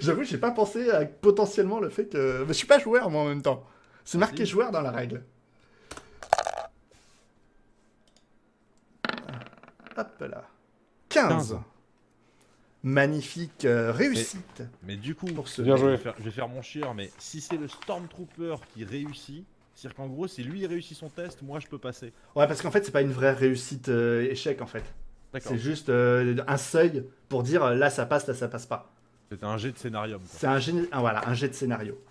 J'avoue, j'ai pas pensé à potentiellement le fait que... Mais je suis pas joueur, moi, en même temps. C'est marqué Si. joueur dans la règle. Hop là. 15. Magnifique réussite Mais du coup, pour ce Bien dé. joué. je vais faire mon chieur, mais si c'est le Stormtrooper qui réussit, c'est-à-dire qu'en gros, si lui il réussit son test, moi je peux passer. Ouais, parce qu'en fait, c'est pas une vraie réussite échec, en fait. D'accord. C'est juste un seuil pour dire là ça passe pas. C'était un jet de scénarium. Quoi. C'est voilà, un jet de scénario.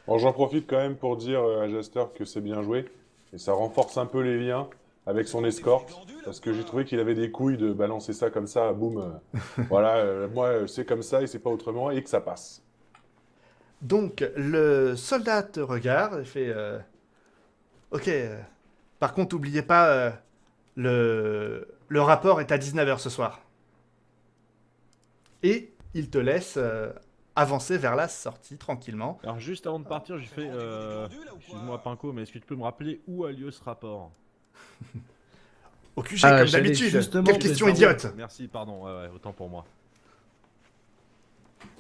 Alors j'en profite quand même pour dire à Jester que c'est bien joué. Et ça renforce un peu les liens avec son escorte. Parce que j'ai trouvé qu'il avait des couilles de balancer ça comme ça, boum. Voilà, moi c'est comme ça et c'est pas autrement et que ça passe. Donc, le soldat te regarde et fait ok, par contre, n'oubliez pas, le rapport est à 19h ce soir. Et il te laisse avancer vers la sortie tranquillement. Alors juste avant de partir, j'ai fait... Rendez-vous des glandules, là, ou quoi Excuse-moi Pinko, mais est-ce que tu peux me rappeler où a lieu ce rapport? Au QG, Ah, comme j'allais d'habitude. justement Quelle te question dire- idiote. Merci, pardon, ouais, autant pour moi.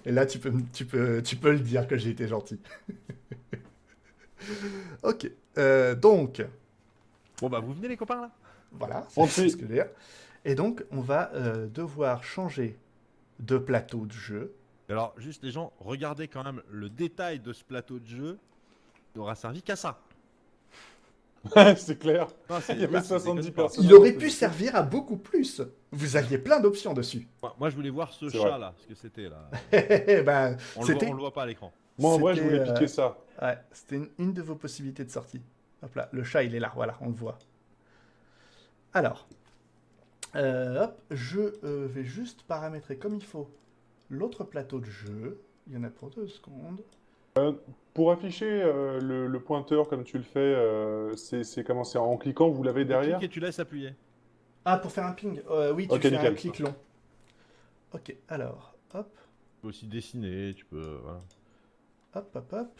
Et là, tu peux le dire que j'ai été gentil. Ok. Donc, Bon bah vous venez les copains là? voilà, On c'est fait- ce que je veux dire. Et donc, on va devoir changer de plateau de jeu. Alors juste les gens, regardez quand même le détail de ce plateau de jeu. Il aura servi qu'à ça. C'est clair. Non, c'est- Il y avait c'est 70 déconne pas. personnes. Il aurait pu servir à beaucoup plus. Vous aviez plein d'options dessus. Moi je voulais voir ce C'est chat vrai. là, ce que c'était là. Ben, On le c'était... voit pas à l'écran. Moi, en vrai, je voulais C'était, piquer ça. ouais, c'était une de vos possibilités de sortie. Hop là, le chat, il est là, voilà, on le voit. Alors, hop, je vais juste paramétrer comme il faut l'autre plateau de jeu. Il y en a pour 2 secondes. Pour afficher le pointeur comme tu le fais, c'est comment c'est en cliquant, vous l'avez Tu derrière? cliques et tu laisses appuyer. Ah, pour faire un ping, oui, tu Ok, fais un nickel. clic long. Ok, alors, hop, Tu peux aussi dessiner, tu peux... Voilà. hop, hop, hop.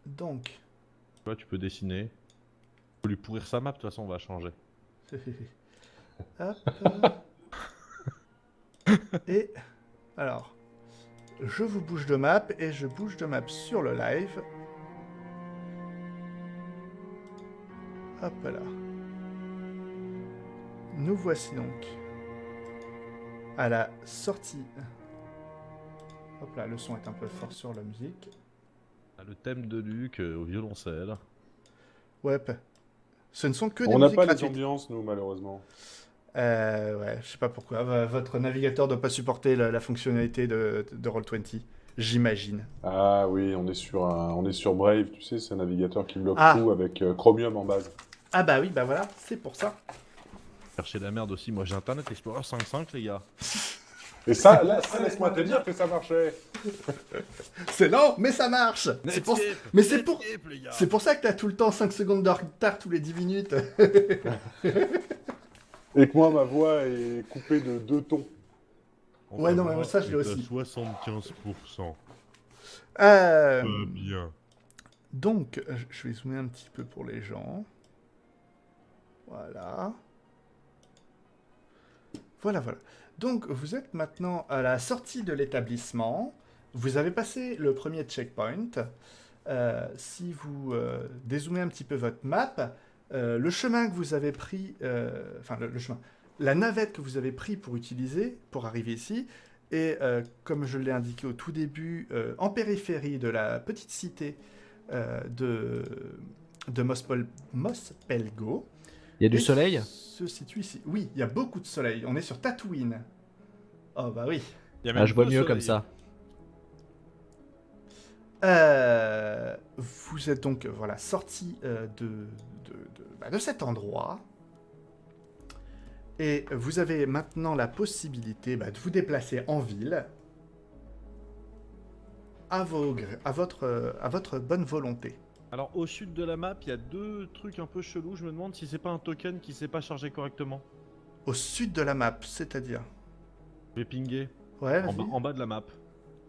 Donc, Tu vois, tu peux dessiner. Tu peux lui pourrir sa map, de toute façon, on va changer. hop. Et, alors, je vous bouge de map et je bouge de map sur le live. Hop là. Nous voici donc à la sortie. Hop là, le son est un peu fort sur la musique. Le thème de Luc au violoncelle. Ouais, ce ne sont que des On n'a musiques pas les gratuites. ambiances, nous, malheureusement. Ouais, je sais pas pourquoi. Votre navigateur doit pas supporter la fonctionnalité de Roll20, j'imagine. Ah oui, on est sur Brave, tu sais, c'est un navigateur qui bloque Ah. tout avec Chromium en base. Ah bah oui, bah voilà, c'est pour ça. Chercher la merde aussi, moi j'ai Internet Explorer 5.5 les gars. Et ça, là, ça, laisse-moi te dire que ça marchait. C'est lent, mais ça marche. C'est pour... Mais c'est pour... les gars. C'est pour ça que t'as tout le temps 5 secondes de retard tous les 10 minutes. Et que moi, ma voix est coupée de 2 tons. Ouais, non, mais ça, je l'ai aussi. 75%. Euh, Bien. Donc, je vais zoomer un petit peu pour les gens. Voilà. Voilà. Donc, vous êtes maintenant à la sortie de l'établissement. Vous avez passé le premier checkpoint. Si vous dézoomez un petit peu votre map, le chemin que vous avez pris, enfin le chemin, la navette que vous avez pris pour utiliser, pour arriver ici, est, comme je l'ai indiqué au tout début, en périphérie de la petite cité de Mospelgo. Il y a du Et soleil? se situe ici. Oui, il y a beaucoup de soleil. On est sur Tatooine. Oh bah oui. Ah, je vois mieux comme ça. Vous êtes donc voilà, sorti de cet endroit. Et vous avez maintenant la possibilité de vous déplacer en ville à votre bonne volonté. Alors au sud de la map, il y a 2 trucs un peu chelous. Je me demande si c'est pas un token qui s'est pas chargé correctement. Au sud de la map, c'est-à-dire... Je vais pinguer. Ouais, En bas de la map.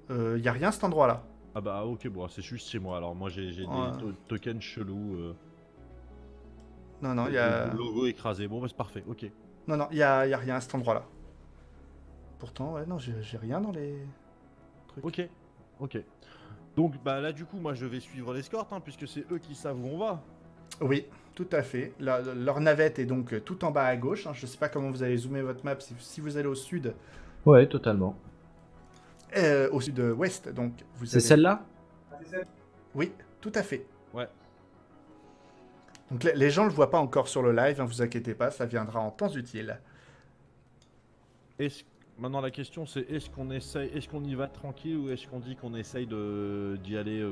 y a rien à cet endroit-là. Ah bah ok, bon, c'est juste chez moi. Alors moi j'ai Ouais. des tokens chelous. Non, il y a... Le logo écrasé. Bon bah c'est parfait, ok. Non, il y a rien à cet endroit-là. Pourtant, ouais, non, j'ai rien dans les trucs. Ok. Donc bah là du coup moi je vais suivre l'escorte puisque c'est eux qui savent où on va. Oui, tout à fait. Leur navette est donc tout en bas à gauche. Je ne sais pas comment vous allez zoomer votre map si vous allez au sud. Ouais, totalement. Au sud-ouest, donc vous C'est allez... celle-là? Oui, tout à fait. Ouais. Donc les gens ne le voient pas encore sur le live, vous inquiétez pas, ça viendra en temps utile. Maintenant la question c'est est-ce qu'on y va tranquille ou est-ce qu'on dit qu'on essaye d'y aller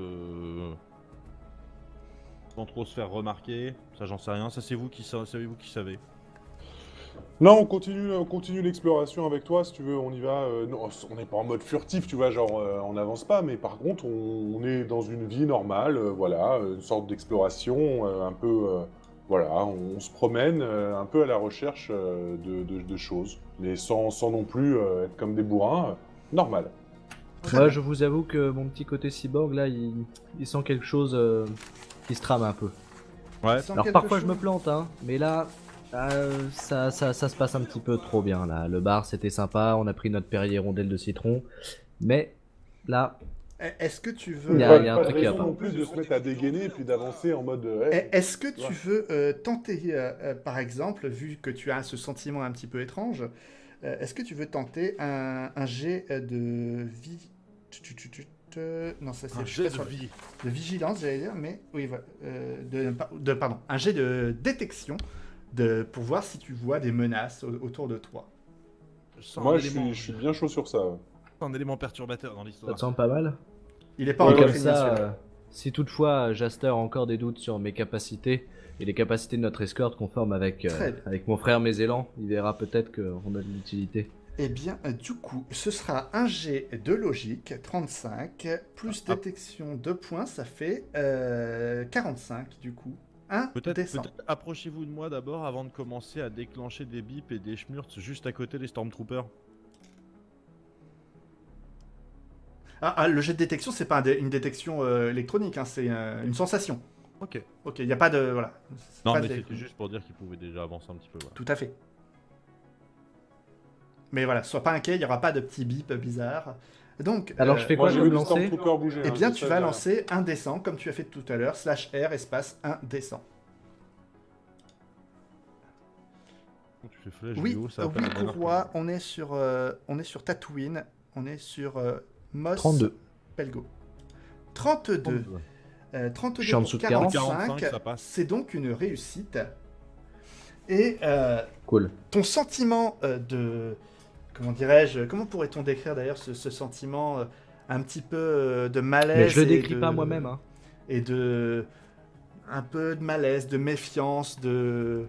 sans trop se faire remarquer? Ça j'en sais rien, ça c'est vous qui savez. Non, on continue l'exploration avec toi, si tu veux, on y va. Non, on n'est pas en mode furtif, tu vois, genre on n'avance pas, mais par contre, on est dans une vie normale, voilà, une sorte d'exploration, un peu, voilà, on se promène un peu à la recherche de choses, mais sans non plus être comme des bourrins, normal. Moi, je vous avoue que mon petit côté cyborg, là, il sent quelque chose qui se trame un peu. Ouais. Sans Alors quelque parfois je chose- me plante, mais là, ça se passe un petit peu trop bien, là. Le bar, c'était sympa, on a pris notre Perrier rondelle de citron, mais là, Est-ce que tu veux... Il y a un Pas de truc qui va raison pas. non plus de se mettre à dégainer et puis d'avancer en mode, hey, Est-ce que tu Ouais. veux tenter, par exemple, vu que tu as ce sentiment un petit peu étrange, est-ce que tu veux tenter un jet de vie... Non, ça c'est... Un jet de vie. de vigilance, j'allais dire, mais oui, voilà, pardon, un jet de détection pour voir si tu vois des menaces autour de toi. Sans Moi, élément. je suis bien chaud sur ça. Ouais. C'est un élément perturbateur dans Ça l'histoire. te semble pas mal? Il est pas Ouais, encore Comme fini, ça, celui-là. si toutefois Jaster a encore des doutes sur mes capacités et les capacités de notre escorte qu'on forme avec, Très bien. avec mon frère Mézélan, il verra peut-être qu'on a de l'utilité. Eh bien, du coup, ce sera un jet de logique, 35, plus Ah. détection de points, ça fait 45, du coup. Un descend. Peut-être approchez-vous de moi d'abord avant de commencer à déclencher des bips et des schmurts juste à côté des Stormtroopers. Le jet de détection, c'est pas une détection électronique, hein, c'est une sensation. Ok. Ok, il n'y a pas de... Voilà. C'est Non, pas mais de- c'était juste pour dire qu'ils pouvaient déjà avancer un petit peu. Voilà. Tout à fait. Mais voilà, sois pas inquiet, il n'y aura pas de petits bips bizarres. Donc, Alors, je fais Moi, quoi j'ai comme vu le lancer? Stormtrooper bouger. eh hein, bien, je tu sais, vas j'ai lancer un descend, comme tu as fait tout à l'heure, /R, espace, un descend. Tu fais flèche Oui, du haut, ça va pas oui, la bonne courroie, on est sur Tatooine, on est sur Mos 32. Pelgo. 32. 32 Je suis en pour dessous de 40. 45, ça passe. c'est donc une réussite. Et Cool. ton sentiment de... Comment dirais-je? Comment pourrait-on décrire d'ailleurs ce sentiment un petit peu de malaise Mais je le et décris de- pas moi-même, hein. Et de... Un peu de malaise, de méfiance, de...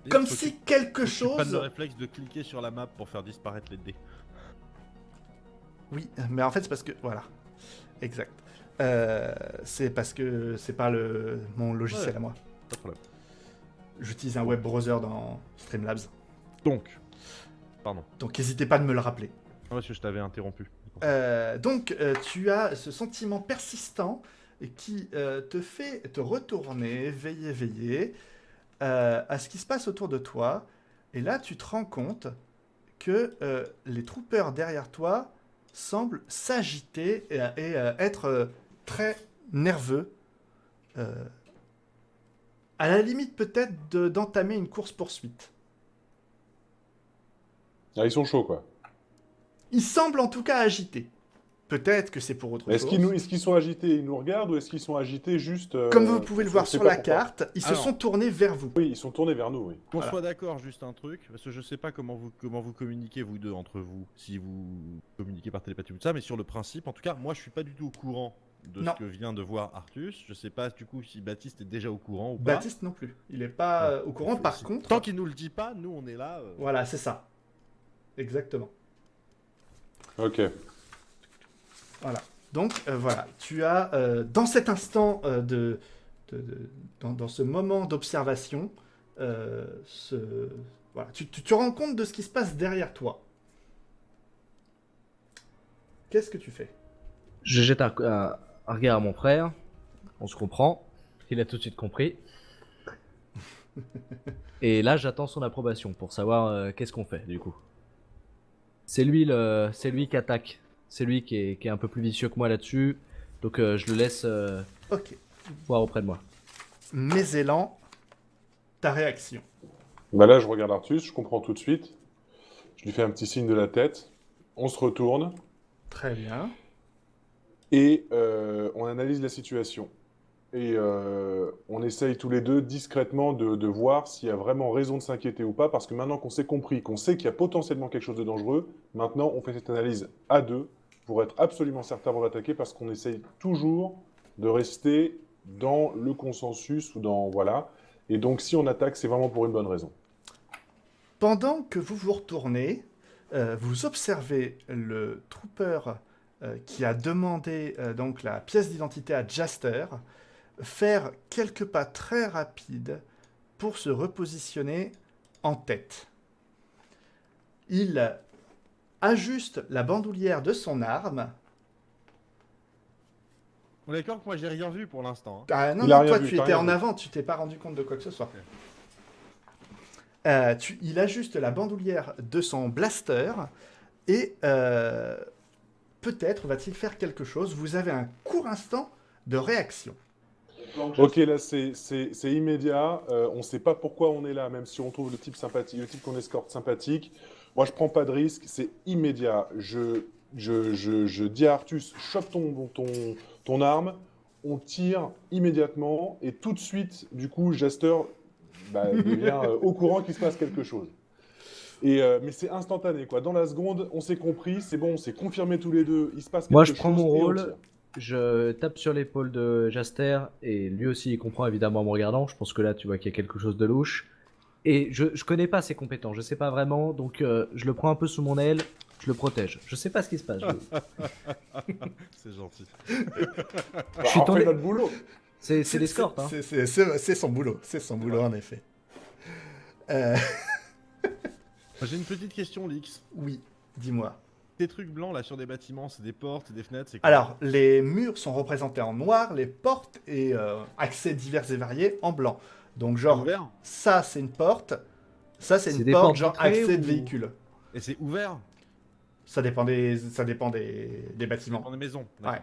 Comme Faut que si tu- quelque faut que tu prennes chose... le réflexe de cliquer sur la map pour faire disparaître les dés. Oui, mais en fait c'est parce que... Voilà. Exact. C'est parce que c'est pas mon logiciel Ouais. à moi. Pas de problème. J'utilise un web browser dans Streamlabs. Donc. Pardon. Donc n'hésitez pas de me le rappeler. Non, parce que je t'avais interrompu. Donc tu as ce sentiment persistant qui te fait te retourner, veiller à ce qui se passe autour de toi. Et là, tu te rends compte que les troopers derrière toi semblent s'agiter et être très nerveux. À la limite peut-être d'entamer une course-poursuite. Ah, ils sont chauds, quoi. Ils semblent en tout cas agités. Peut-être que c'est pour autre Est-ce chose. qu'ils sont agités, ils nous regardent, ou est-ce qu'ils sont agités juste... Comme vous pouvez le on voir sait sur pas la pourquoi. carte, ils se Alors. sont tournés vers vous. Oui, ils sont tournés vers nous, oui. Qu'on Voilà. soit d'accord, juste un truc, parce que je sais pas comment vous communiquez vous deux entre vous, si vous communiquez par télépathie ou tout ça, mais sur le principe, en tout cas, moi je suis pas du tout au courant de Non. ce que vient de voir Artus. Je sais pas du coup si Baptiste est déjà au courant ou pas. Baptiste non plus. Il n'est pas au courant. Par contre, Tant qu'il nous le dit pas, nous on est là. voilà, c'est ça. Exactement. Ok. Voilà. Donc voilà, tu as dans cet instant dans ce moment d'observation, voilà, tu te rends compte de ce qui se passe derrière toi. Qu'est-ce que tu fais? Je jette un regard à mon frère. On se comprend. Il a tout de suite compris. Et là, j'attends son approbation pour savoir qu'est-ce qu'on fait du coup. C'est lui qui attaque. C'est lui qui est un peu plus vicieux que moi là-dessus. Donc je le laisse Ok. voir auprès de moi. Mézélan, ta réaction. Bah là, je regarde Artus, je comprends tout de suite. Je lui fais un petit signe de la tête. On se retourne Très bien. et on analyse la situation. Et on essaye tous les deux discrètement de voir s'il y a vraiment raison de s'inquiéter ou pas, parce que maintenant qu'on s'est compris, qu'on sait qu'il y a potentiellement quelque chose de dangereux, maintenant on fait cette analyse à deux pour être absolument certain avant d'attaquer, parce qu'on essaye toujours de rester dans le consensus ou dans... Voilà. Et donc si on attaque, c'est vraiment pour une bonne raison. Pendant que vous vous retournez, vous observez le trooper qui a demandé donc la pièce d'identité à Jaster faire quelques pas très rapides pour se repositionner en tête. Il ajuste la bandoulière de son arme. On est d'accord que moi j'ai rien vu pour l'instant. Ah, non, Il a non, rien toi vu, tu t'as étais rien en vu. avant, tu t'es pas rendu compte de quoi que ce soit. Il ajuste la bandoulière de son blaster et peut-être va-t-il faire quelque chose. Vous avez un court instant de réaction. Ok, là c'est immédiat. On ne sait pas pourquoi on est là, même si on trouve le type sympathique, le type qu'on escorte sympathique. Moi, je prends pas de risque. C'est immédiat. Je dis à Artus, chope ton arme. On tire immédiatement et tout de suite, du coup, Jaster devient au courant qu'il se passe quelque chose. Mais c'est instantané, quoi. Dans la seconde, on s'est compris, c'est bon, on s'est confirmé tous les deux, il se passe quelque Moi, chose. je prends mon et on rôle. tire. Je tape sur l'épaule de Jaster et lui aussi il comprend évidemment en me regardant. Je pense que là tu vois qu'il y a quelque chose de louche. Et je connais pas ses compétences, je sais pas vraiment, donc je le prends un peu sous mon aile, je le protège. Je sais pas ce qui se passe. C'est gentil. Je suis on tombé- fait notre boulot. C'est l'escorte, hein. C'est son boulot, en effet. J'ai une petite question, Lix. Oui, dis-moi. Des trucs blancs là sur des bâtiments, c'est des portes, des fenêtres, c'est quoi? Alors, les murs sont représentés en noir, les portes et accès divers et variés en blanc. Donc, genre, ouvert? ça c'est une porte, ça c'est C'est une des porte, portes genre vitrées accès de ou- véhicule. Et c'est ouvert? Ça dépend des bâtiments. Dans les maisons. Ouais. d'accord.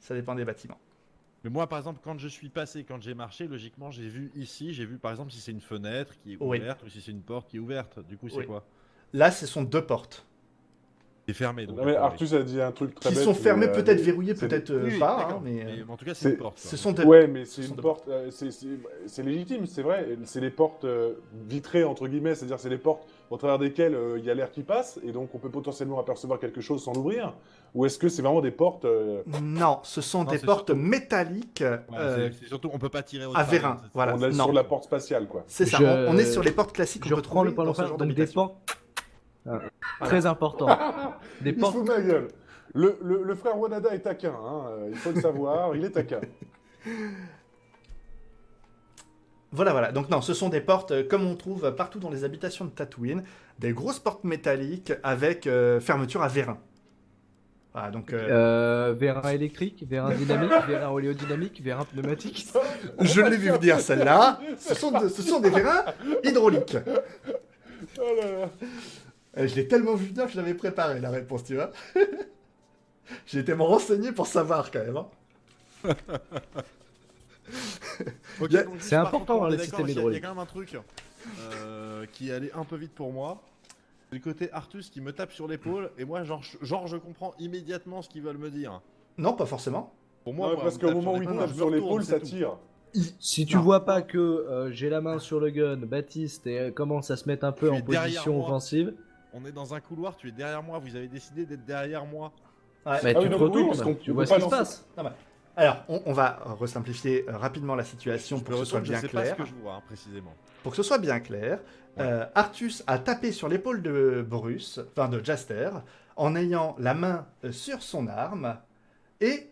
Ça dépend des bâtiments. Mais moi, par exemple, quand je suis passé, quand j'ai marché, logiquement, j'ai vu ici, j'ai vu par exemple si c'est une fenêtre qui est Oui. ouverte ou si c'est une porte qui est ouverte. Du coup, c'est Oui. quoi? Là, ce sont deux portes. C'est fermé. Donc, Non, mais a priori. Artus a dit un truc très Qui bête. sont fermées, mais, peut-être verrouillées, c'est- peut-être Oui, oui, pas, d'accord. hein, mais Mais en tout cas, c'est c'est- une porte. quoi. ce sont des... Ouais, mais c'est Ce sont une de- porte, c'est légitime, c'est vrai. C'est les portes vitrées, entre guillemets, c'est-à-dire c'est les portes au travers desquelles il y a l'air qui passe, et donc on peut potentiellement apercevoir quelque chose sans l'ouvrir. Ou est-ce que c'est vraiment des portes Non, ce sont Non, des c'est portes surtout- métalliques Ouais, c'est surtout, on peut pas tirer au à travers, vérin. c'est- Voilà. on est non. sur la porte spatiale, quoi. C'est ça, Je- on est sur les portes classiques qu'on Je peut reprends le trouver point dans ce d'enfer, genre donc des d'habitation. portes. Très important. Des Il se portes. fout de ma gueule. Le frère Wanada est taquin, hein, il faut le savoir, il est taquin. Voilà. Donc non, ce sont des portes comme on trouve partout dans les habitations de Tatooine, des grosses portes métalliques avec fermeture à vérin. Voilà, donc Vérin électrique, vérin dynamique, vérin oléodynamique, vérin pneumatique. je l'ai vu venir celle-là. Ce sont des vérins hydrauliques. Oh là là. Je l'ai tellement vu venir que je l'avais préparé la réponse, tu vois. J'ai été me renseigner pour savoir quand même. Hein. Ok, Il y a- donc juste c'est par important, contre, on hein, est les d'accord, systèmes il y a hydrauliques. quand même un truc qui allait un peu vite pour moi. C'est le côté Artus qui me tape sur l'épaule et moi, genre, je comprends immédiatement ce qu'ils veulent me dire. Non, pas forcément. Pour moi, Non, moi, parce on qu'au tape moment où sur il l'épaule, tape je sur me retourne, l'épaule, c'est ça tout. tire. Si tu Non. vois pas que j'ai la main sur le gun, Baptiste commence à se mettre un peu Tu en es derrière position moi. offensive, On est dans un couloir, tu es derrière moi, vous avez décidé d'être derrière moi. Ouais. bah, Ah tu oui, te donc oui, retournes, parce qu'on tu peut vois ce pas qui se lancer- passe. Alors, on va resimplifier rapidement la situation Je pour me que ce soit retourne, je bien sais pas clair. ce que je vois, hein, précisément. Pour que ce soit bien clair, Artus a tapé sur l'épaule de Bruce, enfin de Jaster, en ayant la main sur son arme et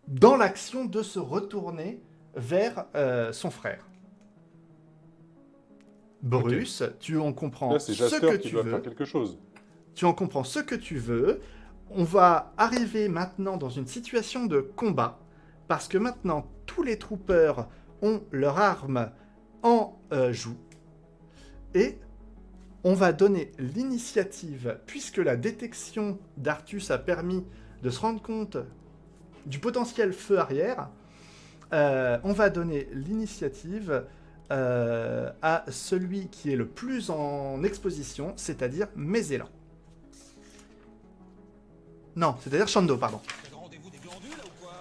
dans l'action de se retourner vers son frère. Bruce, tu en comprends Là, c'est ce que Jasper qui tu doit veux. faire quelque chose. Tu en comprends ce que tu veux. On va arriver maintenant dans une situation de combat, parce que maintenant, tous les troopers ont leur arme en joue. Et on va donner l'initiative, puisque la détection d'Artus a permis de se rendre compte du potentiel feu arrière, on va donner l'initiative à celui qui est le plus en exposition, c'est-à-dire mes élans. Non, c'est-à-dire Shando, pardon. C'est le rendez-vous des glandules là ou quoi?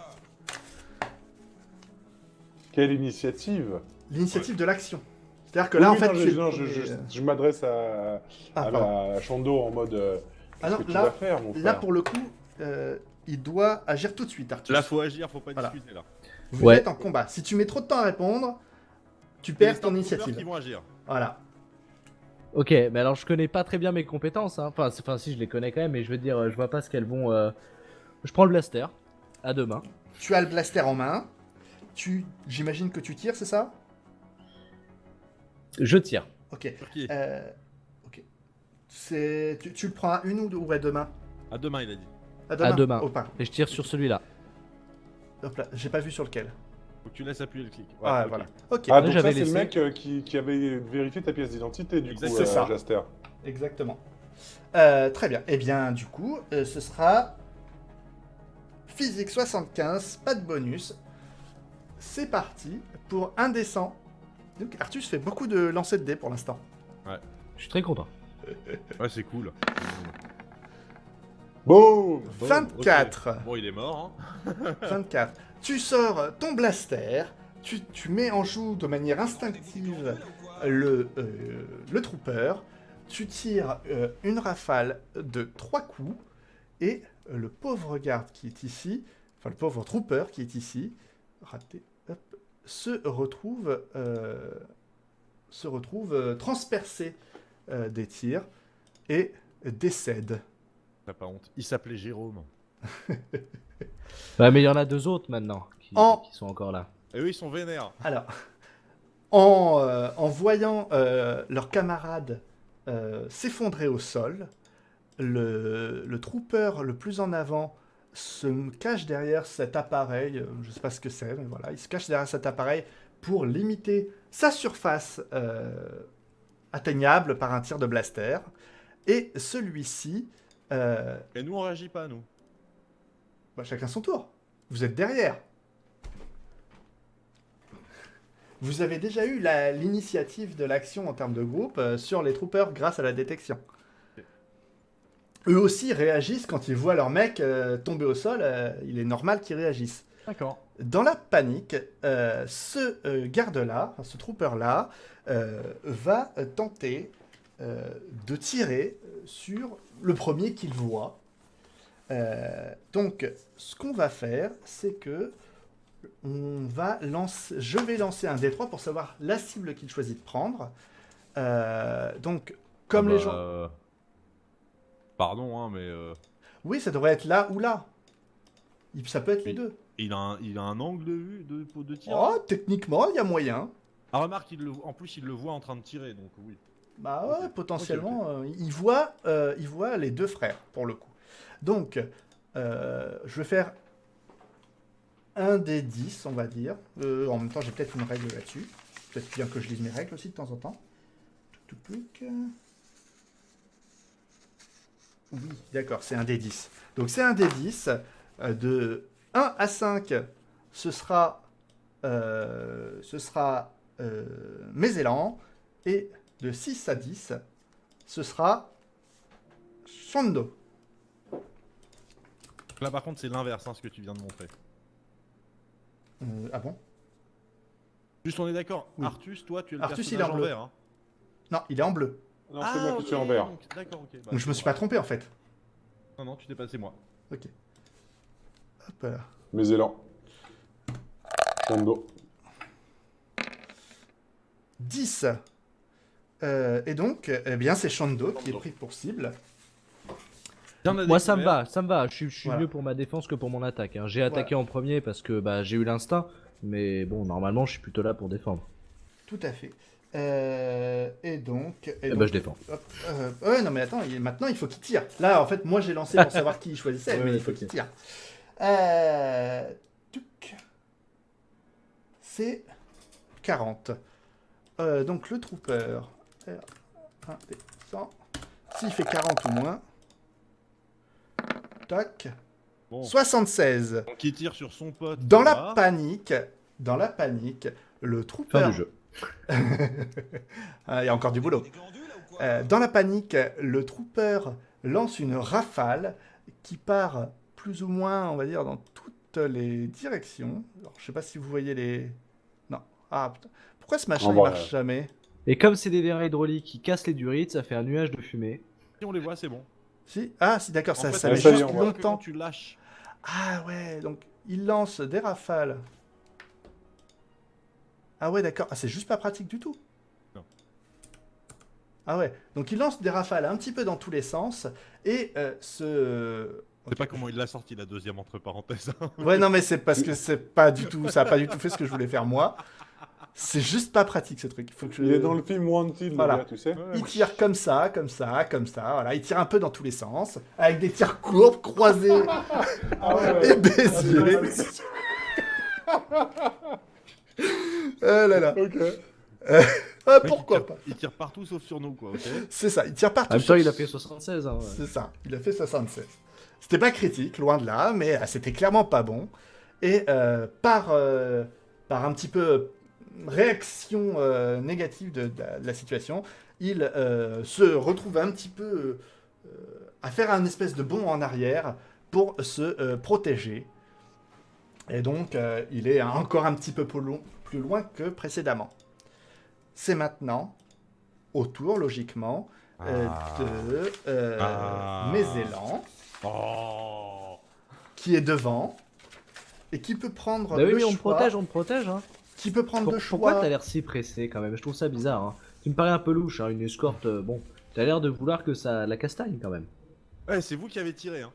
Quelle initiative. L'initiative de l'action. C'est-à-dire que Oui, là, en oui, fait, non, tu es le non, premier, je m'adresse à pardon. la Shando en mode Ah qu'est-ce non, que tu là- vas faire, mon frère? Là, pour le coup, il doit agir tout de suite, Arthur. Là, faut agir, faut pas Voilà. discuter là. Vous Ouais. êtes en combat. Si tu mets trop de temps à répondre, tu Et les perds ton Stormtroopers initiative. qui vont agir. Voilà. Ok, mais alors je connais pas très bien mes compétences, hein. Enfin si je les connais quand même, mais je veux dire, je vois pas ce qu'elles vont... Je prends le blaster, à deux mains. Tu as le blaster en main. J'imagine que tu tires, c'est ça? Je tire. Ok. Sur qui? Ok. Tu le prends à une ou à deux mains? À deux mains, il a dit. À deux À mains. deux mains. Oh, pardon. Et je tire sur celui-là. Hop là, j'ai pas vu sur lequel. Faut que tu laisses appuyer le clic. Ouais, Ah, ok. voilà. Ok, Ah, donc j'avais ça, c'est le laissé. mec qui avait vérifié ta pièce d'identité, du coup, Exact, c'est ça. Jaster. exactement. Très bien. Eh bien, du coup, ce sera physique 75, pas de bonus. C'est parti pour un descend. Donc, Artus fait beaucoup de lancers de dés pour l'instant. Je suis très content. Ouais, c'est cool. Boum. Bon, 24. ok. Bon, il est mort. Hein. 24. Tu sors ton blaster, tu mets en joue de manière instinctive le trooper. tu tires une rafale de 3 coups et le pauvre garde qui est ici, enfin le pauvre trooper qui est ici, raté, hop, se retrouve transpercé des tirs et décède. T'as pas honte. Il s'appelait Jérôme. Bah, mais il y en a 2 autres maintenant qui sont encore là. Et eux, ils sont vénères. Alors, en voyant leurs camarades s'effondrer au sol, le trooper le plus en avant se cache derrière cet appareil, je ne sais pas ce que c'est, mais voilà, il se cache derrière cet appareil pour limiter sa surface atteignable par un tir de blaster. Et celui-ci... Et nous, on réagit pas, nous. bah, chacun son tour. Vous êtes derrière. Vous avez déjà eu l'initiative de l'action en termes de groupe sur les troopers grâce à la détection. Eux aussi réagissent quand ils voient leur mec tomber au sol. Il est normal qu'ils réagissent. D'accord. Dans la panique, ce garde-là, enfin, ce trooper-là, va tenter de tirer sur le premier qu'il voit. Donc, ce qu'on va faire, c'est que je vais lancer un D3 pour savoir la cible qu'il choisit de prendre. Donc, comme les gens... Pardon, hein, mais... Oui, ça devrait être là ou là. Ça peut être les Oui. deux. Il a un angle de vue de tir. Oh, techniquement, il y a moyen. Ah, remarque, en plus, il le voit en train de tirer, donc oui. Bah ouais, Ok. potentiellement, il voit les deux frères, pour le coup. Donc, je vais faire un des 10, on va dire. En même temps, j'ai peut-être une règle là-dessus. Peut-être bien que je lise mes règles aussi de temps en temps. Oui, d'accord, c'est un des 10. Donc, c'est un des 10. De 1 à 5, ce sera mes élans. Et de 6 à 10, ce sera Shondo. Là, par contre, c'est l'inverse, hein, ce que tu viens de montrer. Ah bon? Juste, on est d'accord. Oui. Artus, toi, tu es le Artus, il est personnage en en bleu. vert. Hein. Non, il est en bleu. Non, c'est moi qui suis en vert. D'accord, ok. Bah, Donc je me suis pas trompé en fait. Non, non, tu t'es passé moi. Ok. Hop là. Mes élans. Shondo. 10. Et donc, eh bien, c'est Shondo qui est pris pour cible. Moi ça me va, Je suis Voilà. mieux pour ma défense que pour mon attaque. Hein. J'ai attaqué en premier parce que bah, j'ai eu l'instinct, mais bon, normalement je suis plutôt là pour défendre. Tout à fait. Et donc... Bah je défends. Hop, ouais, non mais attends, maintenant il faut qu'il tire. Là, en fait, moi j'ai lancé pour savoir qui il choisissait, Ouais, mais ouais, il faut ok. qu'il tire. Touc. C'est 40. Donc le trooper... R1 des 100. S'il fait 40 ou moins... Tac. Bon. 76. Donc, il tire sur son pote. Dans là. la panique, le Fin trooper... du jeu. Ah, il y a encore du boulot. Des glandules, là, ou quoi Dans la panique, le trooper lance une rafale qui part plus ou moins, on va dire, dans toutes les directions. Alors, je sais pas si vous voyez les... Non. Ah, putain. Pourquoi ce machin En il bas, marche jamais? Et comme c'est des vérins hydrauliques qui cassent les durites, ça fait un nuage de fumée. Si on les voit, c'est bon. Si? Ah, si, d'accord, En ça, fait, ça ouais, met ça y est, juste on voit. longtemps. Quand tu lâches. Ah ouais, donc il lance des rafales. Ah ouais, d'accord. Ah, c'est juste pas pratique du tout. Non. Ah ouais, donc il lance des rafales un petit peu dans tous les sens et Je sais pas comment il l'a sorti la deuxième entre parenthèses. Ouais, non, mais c'est parce que c'est pas du tout, ça a pas du tout fait ce que je voulais faire moi. C'est juste pas pratique ce truc. Il faut que je... Il est dans le film Wanted, Voilà. le gars, tu sais. Il tire comme ça, comme ça, comme ça. Voilà, il tire un peu dans tous les sens, avec des tirs courbes, croisés Ah ouais, et béziers. Oh là là. Ok. Ah, Mec, pourquoi pas? Il tire partout sauf sur nous, quoi, ok. C'est ça, il tire En partout. même temps, il a fait 76. Hein, ouais. C'est ça, il a fait 76. C'était pas critique, loin de là, mais c'était clairement pas bon. Et par un petit peu réaction négative de la situation, il se retrouve un petit peu à faire un espèce de bond en arrière pour se protéger. Et donc, il est encore un petit peu plus loin que précédemment. C'est maintenant au tour, logiquement, Ah. Mézélan, Oh. qui est devant, et qui peut prendre Bah oui, le mais on me choix. protège, hein. Qui peut prendre le Pourquoi choix. t'as l'air si pressé quand même? Je trouve ça bizarre, hein. Tu me parais un peu louche, hein, une escorte, bon. T'as l'air de vouloir que ça la castagne quand même. Ouais, c'est vous qui avez tiré, hein.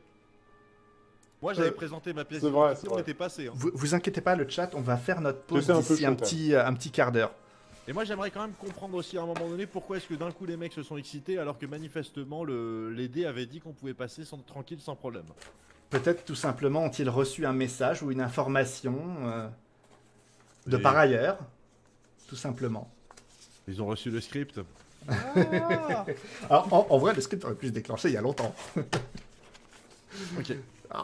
Moi, j'avais Euh, présenté ma pièce c'est vrai, d'identité, c'est on vrai. était passé. Hein. Vous inquiétez pas, le chat, on va faire notre pause J'étais un peu d'ici chaud, un petit quart d'heure. Et moi, j'aimerais quand même comprendre aussi à un moment donné pourquoi est-ce que d'un coup les mecs se sont excités alors que manifestement les dés avaient dit qu'on pouvait passer tranquille sans problème. Peut-être tout simplement ont-ils reçu un message ou une information de Et- par ailleurs, tout simplement. Ils ont reçu le script. Alors, en vrai, le script aurait pu se déclencher il y a longtemps. Ok.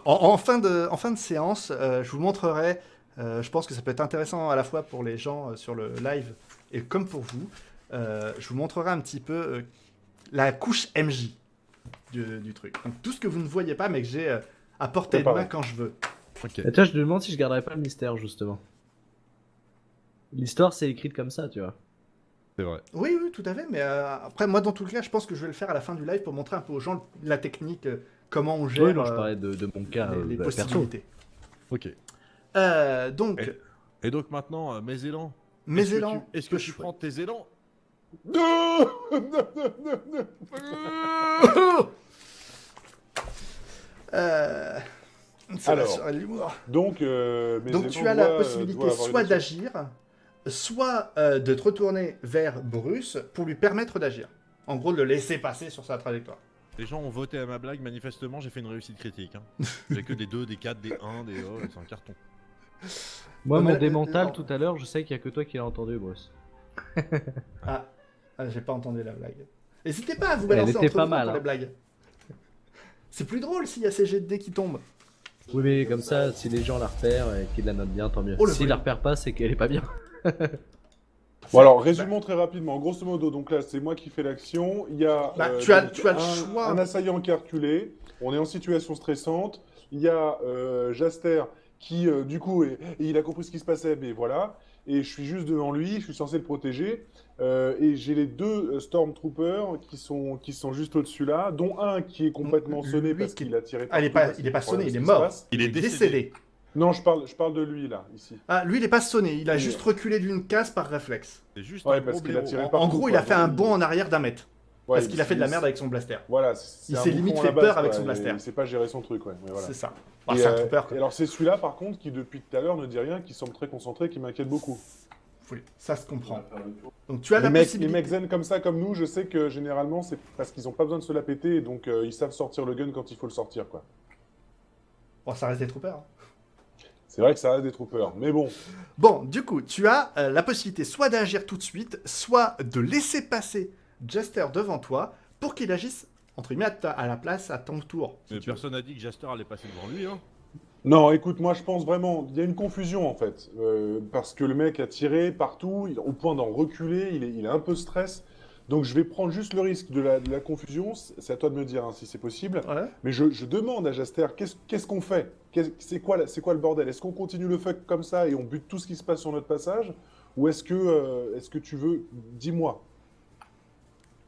En fin de séance, je vous montrerai, je pense que ça peut être intéressant à la fois pour les gens sur le live et comme pour vous, je vous montrerai un petit peu la couche MJ du truc. Donc tout ce que vous ne voyez pas mais que j'ai à portée de main Préparé. quand je veux. Ok. Et toi, je te demande si je garderais pas le mystère, justement. L'histoire, c'est écrite comme ça, tu vois. C'est vrai. Oui, oui, tout à fait, mais après, moi, dans tout le cas, je pense que je vais le faire à la fin du live pour montrer un peu aux gens la technique, comment on gère Oui, non, je parlais de mon cas les perso. possibilités. Ok. Donc, Et donc maintenant, mes élans. mes élans, Est-ce que tu prends tes élans? Euh, c'est Alors, la soirée de l'humour. Donc, mes Donc élans tu as la doivent possibilité avoir soit une action. d'agir, soit de te retourner vers Bruce pour lui permettre d'agir. En gros, de le laisser passer sur sa trajectoire. Les gens ont voté à ma blague, manifestement, j'ai fait une réussite critique. Hein. J'ai que des 2, des 4, des 1, des O, c'est un carton. Moi, Ouais, mon mais dé là, mental, non. tout à l'heure, je sais qu'il y a que toi qui l'as entendu, Bruce. Ah, j'ai pas entendu la blague. N'hésitez pas à vous Elle balancer était entre pas vous mal, pour hein. les blagues. C'est plus drôle s'il y a ces jets de dés qui tombent. Oui, mais comme ça, si les gens la repèrent et qu'ils la notent bien, tant mieux. Oh, le S'ils la volume. repèrent pas, c'est qu'elle est pas bien. Bon alors, résumons très rapidement. Grosso modo, donc là, c'est moi qui fais l'action. Il y a tu as donc, le choix. un assaillant qui a reculé. On est en situation stressante. Il y a Jaster qui, du coup, il a compris ce qui se passait, mais voilà. Et je suis juste devant lui, je suis censé le protéger. Et j'ai les deux Stormtroopers qui sont juste au-dessus là, dont un qui est complètement sonné Lui parce qui- qu'il a tiré Ah, il est partout pas, parce il est qu'il pas comprend rien sonné, de il est ce qui se mort. passe. Il est décédé. Non, je parle de lui là, ici. Ah, lui, il est pas sonné, il a Oui. juste reculé d'une case par réflexe. C'est juste Ouais, un parce gros qu'il a blaireau. tiré En partout, gros, il quoi, a fait un donc bond en arrière d'1 mètre. Ouais, parce qu'il a fait de la merde avec son blaster. Voilà, Il un s'est bouffon limite à fait la base, peur avec quoi, son blaster. Il sait pas gérer son truc, ouais. Mais voilà. C'est ça. Bah, Et, c'est un trooper, et quoi. alors c'est celui-là par contre qui depuis tout à l'heure ne dit rien, qui semble très concentré, qui m'inquiète beaucoup. Oui, ça se comprend. Donc tu as la Les mecs possibilité. zen comme ça, comme nous, je sais que généralement c'est parce qu'ils ont pas besoin de se la péter, et donc ils savent sortir le gun quand il faut le sortir, quoi. Bon, ça reste des troopers. Hein. C'est vrai que ça reste des troopers, mais bon. Bon, du coup, tu as la possibilité soit d'agir tout de suite, soit de laisser passer Jester devant toi pour qu'il agisse, entre guillemets, à la place à ton tour. si Mais tu veux. personne n'a dit que Jaster allait passer devant lui. Hein. Non, écoute, moi je pense vraiment, il y a une confusion en fait, parce que le mec a tiré partout, au point d'en reculer, il est un peu stress. Donc je vais prendre juste le risque de la confusion, c'est à toi de me dire hein, si c'est possible. Ouais. Mais je demande à Jaster, qu'est-ce qu'on fait? C'est quoi le bordel? Est-ce qu'on continue le fuck comme ça et on bute tout ce qui se passe sur notre passage? Ou est-ce que tu veux... Dis-moi.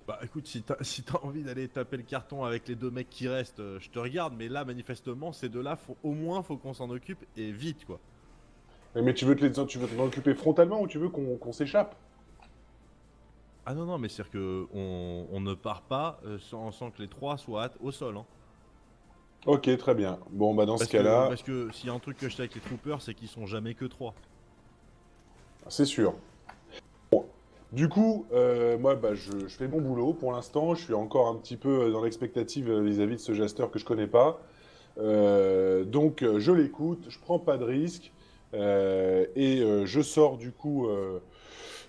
Bah écoute, si t'as envie d'aller taper le carton avec les 2 mecs qui restent, je te regarde, mais là manifestement ces 2-là, au moins faut qu'on s'en occupe et vite quoi. Mais tu veux t'en occuper frontalement ou tu veux qu'on s'échappe? Ah non, mais c'est-à-dire que on ne part pas sans que les 3 soient au sol. Hein. Ok, très bien. Bon, bah dans ce Parce que, cas-là, parce que s'il y a un truc que je sais avec les troopers, c'est qu'ils sont jamais que 3. c'est sûr. Bon. Du coup, moi, bah, je fais mon boulot pour l'instant. Je suis encore un petit peu dans l'expectative vis-à-vis de ce Jaster que je connais pas. Donc, je l'écoute, je prends pas de risque. Et je sors du coup...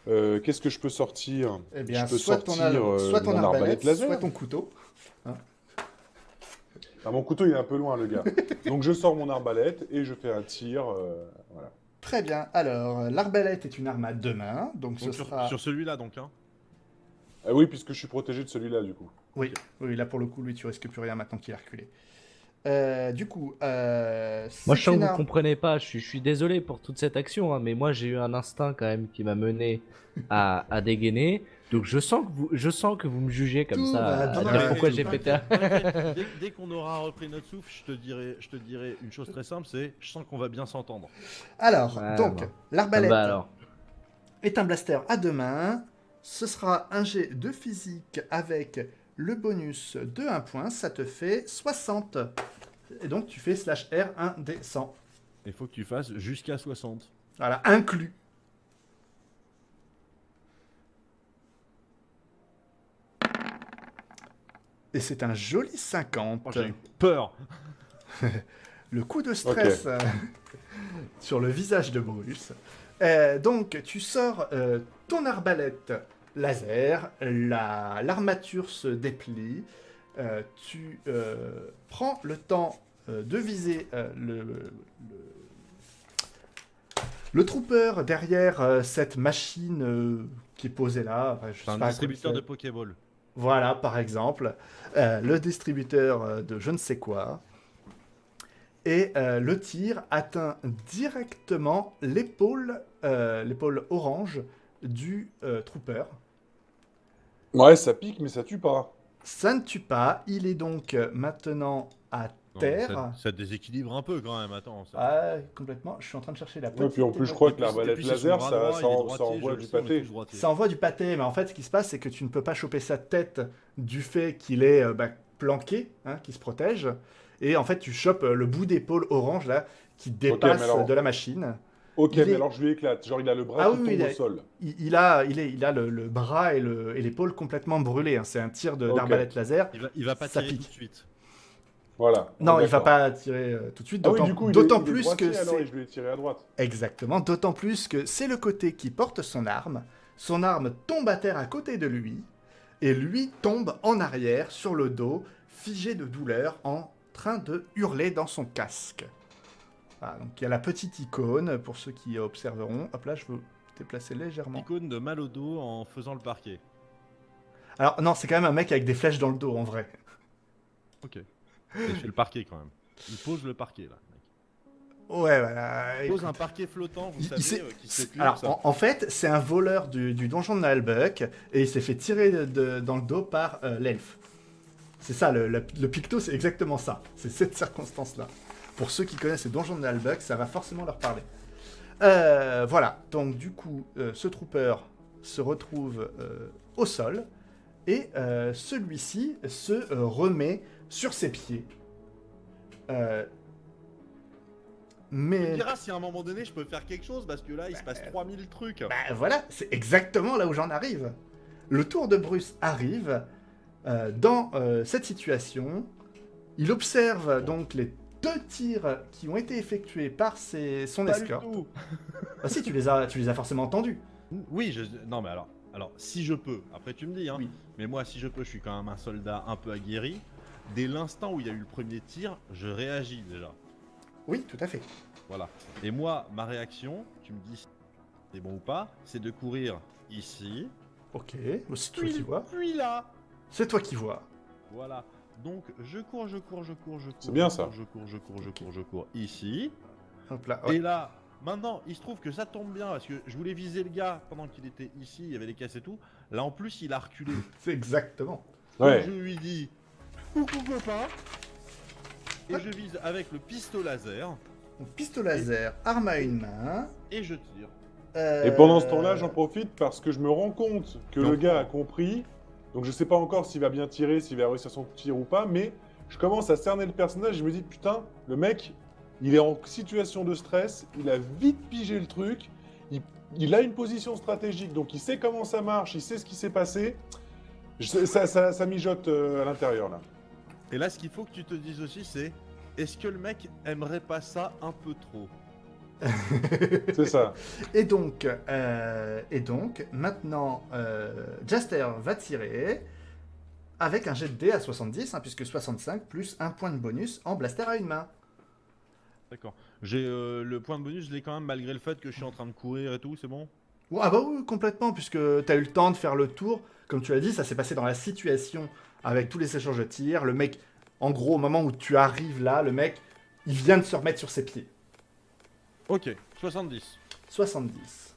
qu'est-ce que je peux sortir? Eh bien, je peux soit ton, sortir soit ton mon arbalète, laser. soit ton couteau. Ah, mon couteau, il est un peu loin, le gars. Donc, je sors mon arbalète et je fais un tir. Voilà. Très bien. Alors, l'arbalète est une arme à 2 mains, donc ce Donc sera... sur celui-là donc. Hein. Oui, puisque je suis protégé de celui-là, du coup. Oui, oui, là pour le coup, lui, tu risques plus rien maintenant qu'il a reculé. Du coup, Moi, je c'est sens que une vous arme. comprenez pas. Je suis désolé pour toute cette action, hein, mais moi, j'ai eu un instinct quand même qui m'a mené à dégainer. Donc, je sens que vous me jugez comme Tout ça, va Non, à non, dire bien, mais pourquoi tout j'ai va pété. bien. t'inquiète, dès qu'on aura repris notre souffle, je te dirai une chose très simple, c'est je sens qu'on va bien s'entendre. Alors, Ouais, donc, bon. Ça me va l'arbalète alors. est un blaster à deux mains. Ce sera un jet de physique avec le bonus de 1 point. Ça te fait 60. Et donc, tu fais slash R 1 des 100. Il faut que tu fasses jusqu'à 60. Voilà, inclus. Et c'est un joli 50. Oh, j'ai eu peur. Le coup de stress sur le visage de Bruce. Donc, tu sors ton arbalète laser, l'armature se déplie, tu prends le temps de viser le trooper derrière cette machine qui est posée là. Enfin, je sais C'est un pas à quoi distributeur c'est. de Pokéball. Voilà, par exemple, le distributeur de je ne sais quoi. Et le tir atteint directement l'épaule orange du trooper. Ouais, ça pique, mais ça tue pas. Ça ne tue pas. Il est donc maintenant à Non, terre. ça déséquilibre un peu quand même, attends. Ça... Ah, complètement. Je suis en train de chercher la Ouais, petite. puis en plus, je évoque- crois Et que puis, l'arbalète c'est son laser, bras ça, droit, ça, il est ça droitier, envoie je du le sais, on est pâté. tous droitiers. Ça envoie du pâté, mais en fait, ce qui se passe, c'est que tu ne peux pas choper sa tête du fait qu'il est planqué, hein, qui se protège. Et en fait, tu chopes le bout d'épaule orange là qui dépasse mais alors- de la machine. Ok, Il mais est- alors je lui éclate. Genre, il a le bras Ah qui oui, oui, tombe au sol. il a le bras et l'épaule complètement brûlés, hein. C'est un tir Ok. d'arbalète laser. Il va pas Ça tirer pique. tout de suite. Voilà. Non, il va d'accord. pas tirer tout de suite. Ah oui, du coup, D'autant il est plus droitier, que alors, c'est et je lui ai tiré à droite. exactement, d'autant plus que c'est le côté qui porte son arme. Son arme tombe à terre à côté de lui et lui tombe en arrière sur le dos, figé de douleur, en train de hurler dans son casque. Voilà, donc il y a la petite icône pour ceux qui observeront. Hop là, je veux déplacer légèrement. Icône de mal au dos en faisant le parquet. Alors non, c'est quand même un mec avec des flèches dans le dos en vrai. Ok. Il fait le parquet quand même. Il pose le parquet là. Mec. Ouais, voilà. Il pose un parquet flottant, vous savez, qui se fait plus. Alors, ça. en fait, c'est un voleur du donjon de Nalbuck et il s'est fait tirer dans le dos par l'elfe. C'est ça, le picto, c'est exactement ça. C'est cette circonstance-là. Pour ceux qui connaissent le donjon de Nalbuck, ça va forcément leur parler. Voilà, donc du coup, ce trooper se retrouve au sol et celui-ci se remet sur ses pieds. Tu me Mais diras si à un moment donné je peux faire quelque chose parce que là il se passe 3000 trucs. bah voilà, c'est exactement là où j'en arrive. Le tour de Bruce arrive dans cette situation. Il observe donc les 2 tirs qui ont été effectués par son Pas du escorte. tout. Ah si, tu les as forcément entendus. Oui, non mais alors si je peux, après tu me dis, hein, Oui. mais moi si je peux, je suis quand même un soldat un peu aguerri. Dès l'instant où il y a eu le premier tir, je réagis déjà. Oui, tout à fait. Voilà. Et moi, ma réaction, tu me dis si c'est bon ou pas, c'est de courir ici, Ok, c'est toi qui vois. puis là. C'est toi qui vois. Voilà. Donc je cours. C'est bien, ça. Je cours ici. Hop là. Et Ouais. là, maintenant, il se trouve que ça tombe bien parce que je voulais viser le gars pendant qu'il était ici, il y avait les caisses et tout. Là en plus, il a reculé. C'est exactement. Ouais. Donc, je lui dis coucou copain. Et je vise avec le pistolet laser Donc, pistolet laser, arme à une main. et je tire. Et pendant ce temps-là, j'en profite parce que je me rends compte que Non. le gars a compris. Donc je sais pas encore s'il va bien tirer, s'il va réussir son tir ou pas, mais je commence à cerner le personnage et je me dis putain, le mec, il est en situation de stress, il a vite pigé le truc, il a une position stratégique, donc il sait comment ça marche, il sait ce qui s'est passé. Ça mijote à l'intérieur là. Et là, ce qu'il faut que tu te dises aussi, c'est est-ce que le mec aimerait pas ça un peu trop? C'est ça. Et donc, maintenant, Jaster va tirer avec un jet de dés à 70, hein, puisque 65 plus un point de bonus en blaster à une main. D'accord. J'ai le point de bonus, je l'ai quand même malgré le fait que je suis en train de courir et tout, c'est bon? Ah bah oui, complètement, puisque tu as eu le temps de faire le tour. Comme tu l'as dit, ça s'est passé dans la situation avec tous les échanges de tirs. Le mec, En gros, au moment où tu arrives là, le mec, il vient de se remettre sur ses pieds. Ok, 70. 70.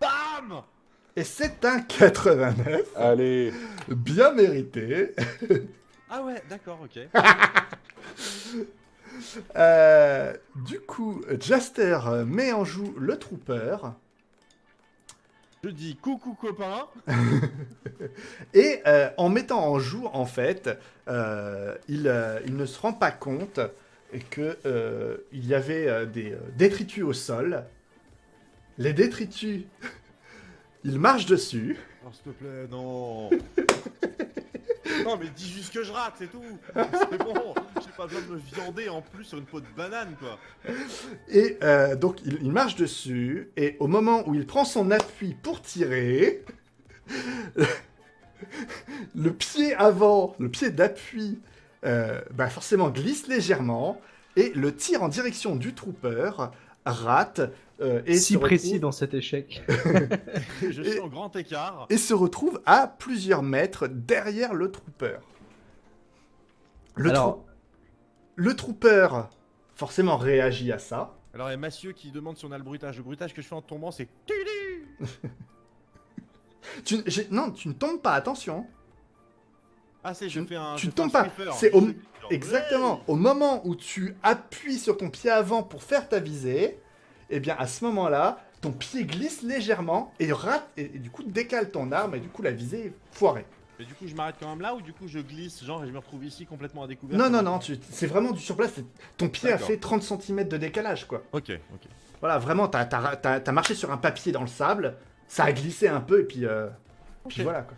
Bam! Et c'est un 89. Allez. Bien mérité. Ah ouais, d'accord, ok. Du coup, Jaster met en joue le trooper. Je dis coucou copain. Et en mettant en joue, en fait, il ne se rend pas compte que il y avait des détritus au sol. Les détritus, il marche dessus. Oh, s'il te plaît, non. Non, mais dis juste que je rate, c'est tout. C'est bon. J'ai pas besoin de me viander en plus sur une peau de banane, quoi. Et donc, il marche dessus. Et au moment où il prend son appui pour tirer, le pied avant, le pied d'appui, forcément glisse légèrement. Et le tir en direction du trooper rate. Et Si se précis retrouve- dans cet échec. Je suis en grand écart. et se retrouve à plusieurs mètres derrière le trooper. Alors, Le trooper, forcément, réagit à ça. Alors, il y a Mathieu qui demande si on a le bruitage. Le bruitage que je fais en tombant, c'est. Non, tu ne tombes pas, attention. Ah, c'est, je fais un. Tu je ne fais un tombes pas. sniffer. C'est au... Genre, Exactement. Au moment où tu appuies sur ton pied avant pour faire ta visée, eh bien, à ce moment-là, ton pied glisse légèrement et rate, et du coup, décale ton arme, et du coup, la visée est foirée. Mais du coup, je m'arrête quand même là ou du coup, je glisse, genre, et je me retrouve ici complètement à découvert. Non, non, comme non, un- c'est vraiment du surplace. Ton pied a D'accord. fait 30 cm de décalage, quoi. Ok, ok. Voilà, vraiment, t'as marché sur un papier dans le sable, ça a glissé un peu, et puis, puis voilà, quoi.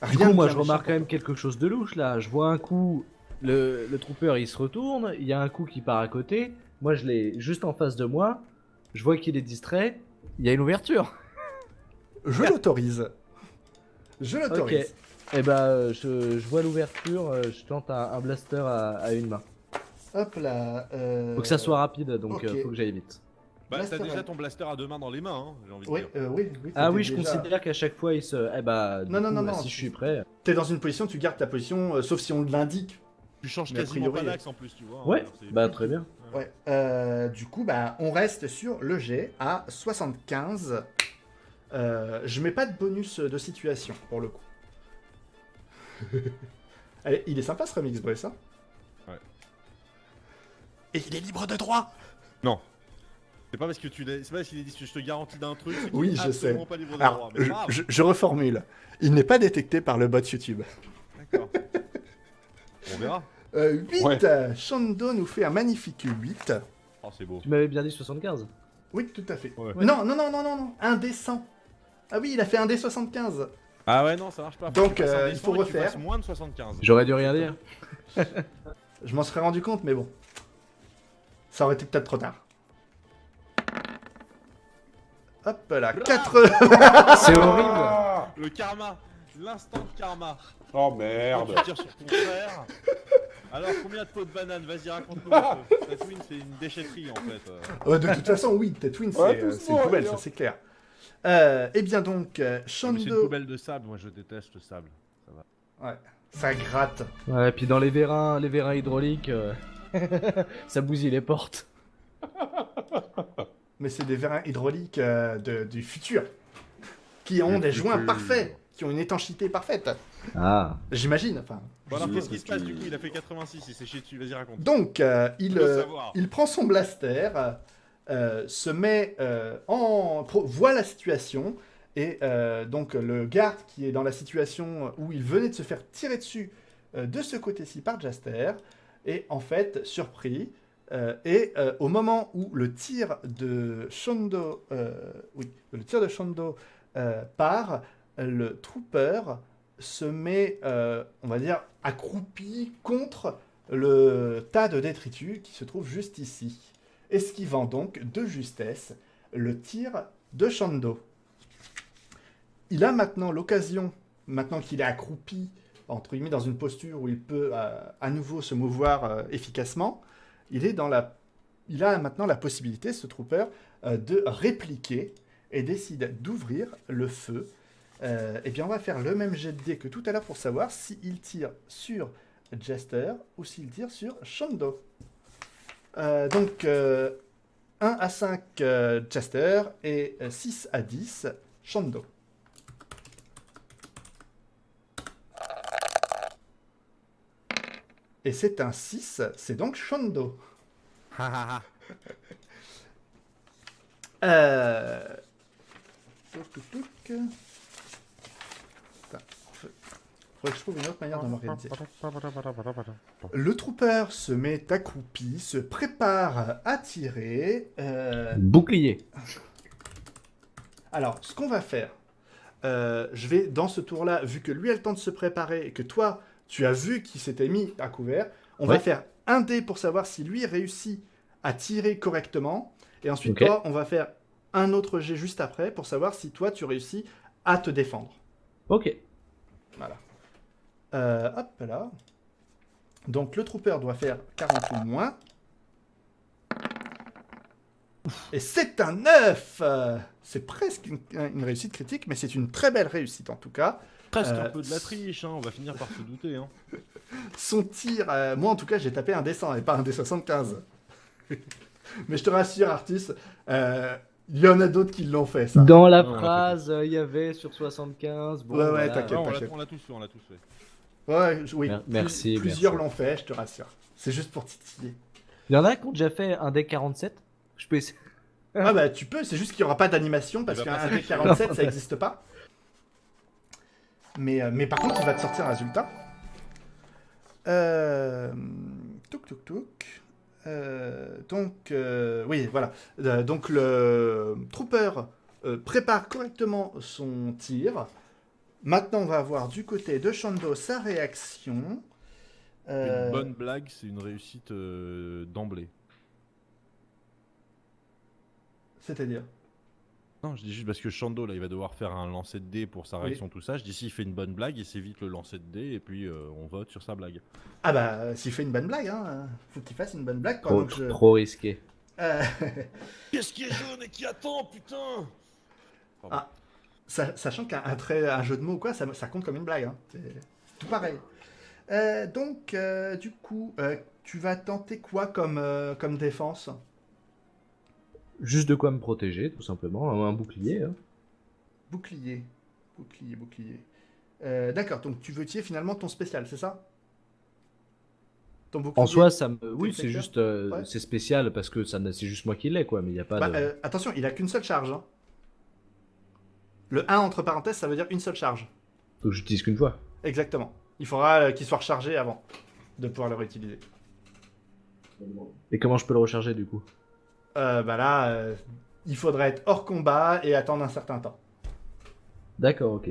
du Rien coup, de moi bien je remarque méchant quand même quelque chose de louche là. Je vois un coup, le trooper il se retourne, il y a un coup qui part à côté. Moi je l'ai juste en face de moi. Je vois qu'il est distrait. Il y a une ouverture. pour toi. Je l'autorise. Je l'autorise. Ok. Et bah, je vois l'ouverture, je tente un blaster à une main. Hop là. Faut que ça soit rapide, donc ok. faut que j'aille vite. Bah, Blaster, t'as déjà ouais. ton blaster à deux mains dans les mains, hein, j'ai envie de Oui, dire. oui, oui. Ah t'étais oui, je déjà- considère qu'à chaque fois il se. Eh bah, du Non, non, coup, non, bah, non, si tu- je suis prêt. T'es dans une position, tu gardes ta position, sauf si on l'indique. Tu changes Mais a quasiment priori, pas d'axe en plus, tu vois. hein, Ouais, alors c'est- bah très bien. Ouais. Du coup, bah, on reste sur le jet à 75. Je mets pas de bonus de situation, pour le coup. Allez, il est sympa ce remix, Brice, hein. Ouais. Et il est libre de droit. Non. C'est pas parce que c'est pas parce qu'il est dit que je te garantis d'un truc. c'est qu'il Oui, est je sais. absolument pas libre de Alors, droit. Mais grave. je reformule. Il n'est pas détecté par le bot YouTube. D'accord. On verra. 8, Ouais. Shando nous fait un magnifique 8. Oh, c'est beau. Tu m'avais bien dit 75. Oui, tout à fait. Ouais. Non, non, non, non, non, non, un dé 100. Ah oui, il a fait un dé 75. Ah ouais, non, ça marche pas. Donc, que tu passes un il des faut 100 et que tu refaire. fasses moins de 75. J'aurais dû rien dire. Je m'en serais rendu compte, mais bon. Ça aurait été peut-être trop tard. Hop là, 4. C'est horrible. Ah Le karma. L'instant de karma. Oh Quand merde. tu tires sur ton frère. Alors, combien de pots de banane? Vas-y, raconte-nous. Tatooine, c'est une déchetterie en fait. De toute façon, oui, Tatooine, c'est Ouais, c'est une doucement, poubelle, allez, ça hein. c'est clair. Eh bien donc, Mais c'est une Shando... poubelle de sable, moi je déteste le sable. Ça va. Ouais, ça gratte. Ouais, puis dans les vérins hydrauliques, ça bousille les portes. Mais c'est des vérins hydrauliques du futur. Qui ont Du des joints futur. parfaits. Qui ont une étanchéité parfaite. Ah. J'imagine, enfin. Bon, alors Je qu'est-ce sais qui se que passe tu- du coup? Il a fait 86, il s'est chié dessus, vas-y, raconte. Donc, il Je veux savoir. prend son blaster, se met voit la situation, et donc le garde qui est dans la situation où il venait de se faire tirer dessus de ce côté-ci par Jaster, est en fait surpris, et au moment où le tir de Shando, part, le trooper se met, on va dire, accroupi contre le tas de détritus qui se trouve juste ici, esquivant donc de justesse le tir de Shando. Il a maintenant l'occasion, maintenant qu'il est accroupi, entre guillemets, dans une posture où il peut à nouveau se mouvoir efficacement, il a maintenant la possibilité, ce trooper, de répliquer et décide d'ouvrir le feu. Eh bien, on va faire le même jet de dés que tout à l'heure pour savoir s'il tire sur Jester ou s'il tire sur Shondo. Donc, 1 à 5 Jester et 6 à 10 Shondo. Et c'est un 6, c'est donc Shondo. Touc, touc, touc. Attends, faudrait que je trouve une autre manière de m'organiser. Le trooper se met accroupi, se prépare à tirer. Bouclier. Alors, ce qu'on va faire, je vais, dans ce tour-là, vu que lui a le temps de se préparer et que toi, tu as vu qu'il s'était mis à couvert, on va Ouais. faire un dé pour savoir si lui réussit à tirer correctement. Et ensuite, Ok. toi, on va faire un autre jet juste après pour savoir si toi, tu réussis à te défendre. Ok. Voilà. Hop là. Donc, le trooper doit faire 40 ou moins. Et c'est un 9. C'est presque une réussite critique, mais c'est une très belle réussite en tout cas. Presque un peu de la triche, hein, on va finir par se douter. Hein. Son tir, moi en tout cas, j'ai tapé un D100 et pas un D75. Mais je te rassure, Artus, il y en a d'autres qui l'ont fait, ça. Dans la Non, on l'a phrase, il y avait sur 75. Bon, Ouais, ouais, voilà. t'inquiète. Ah, t'inquiète. on l'a tous fait, on l'a tous fait. Ouais, oui, Merci, plusieurs merci. l'ont fait, je te rassure. C'est juste pour titiller. Il y en a qui ont déjà fait un deck 47. Je peux essayer. Ah bah tu peux, c'est juste qu'il n'y aura pas d'animation parce Il va qu'un pas deck 47 ça n'existe pas. Mais par contre il va te sortir un résultat. Touk touk touk. Donc oui voilà. Donc le trooper prépare correctement son tir. Maintenant on va avoir du côté de Shondo sa réaction. Une bonne blague, c'est une réussite d'emblée. C'est-à-dire Non, je dis juste parce que Shando, là, il va devoir faire un lancer de dés pour sa réaction, tout ça. Je dis s'il fait une bonne blague, il s'évite le lancer de dés et puis on vote sur sa blague. Ah bah s'il fait une bonne blague, hein, faut qu'il fasse une bonne blague. Quoi, Trop, donc je- trop risqué. Euh, Qu'est-ce qui est jaune et qui attend, putain? Ah, sachant un jeu de mots ou quoi, ça compte comme une blague. Hein. C'est tout pareil. Donc, du coup, tu vas tenter quoi comme défense? Juste de quoi me protéger, tout simplement. Un bouclier. Hein. Bouclier. Bouclier. D'accord, donc tu veux tirer finalement ton spécial, c'est ça? Ton bouclier. En soi, ça me. Oui, fait c'est peur juste. Ouais. C'est spécial parce que c'est juste moi qui l'ai, quoi. Mais il n'y a pas Bah, de. attention, il a qu'une seule charge. Hein. Le 1 entre parenthèses, ça veut dire une seule charge. Faut que j'utilise qu'une fois. Exactement. Il faudra qu'il soit rechargé avant de pouvoir le réutiliser. Et comment je peux le recharger du coup? Bah là, il faudrait être hors combat et attendre un certain temps. D'accord, ok.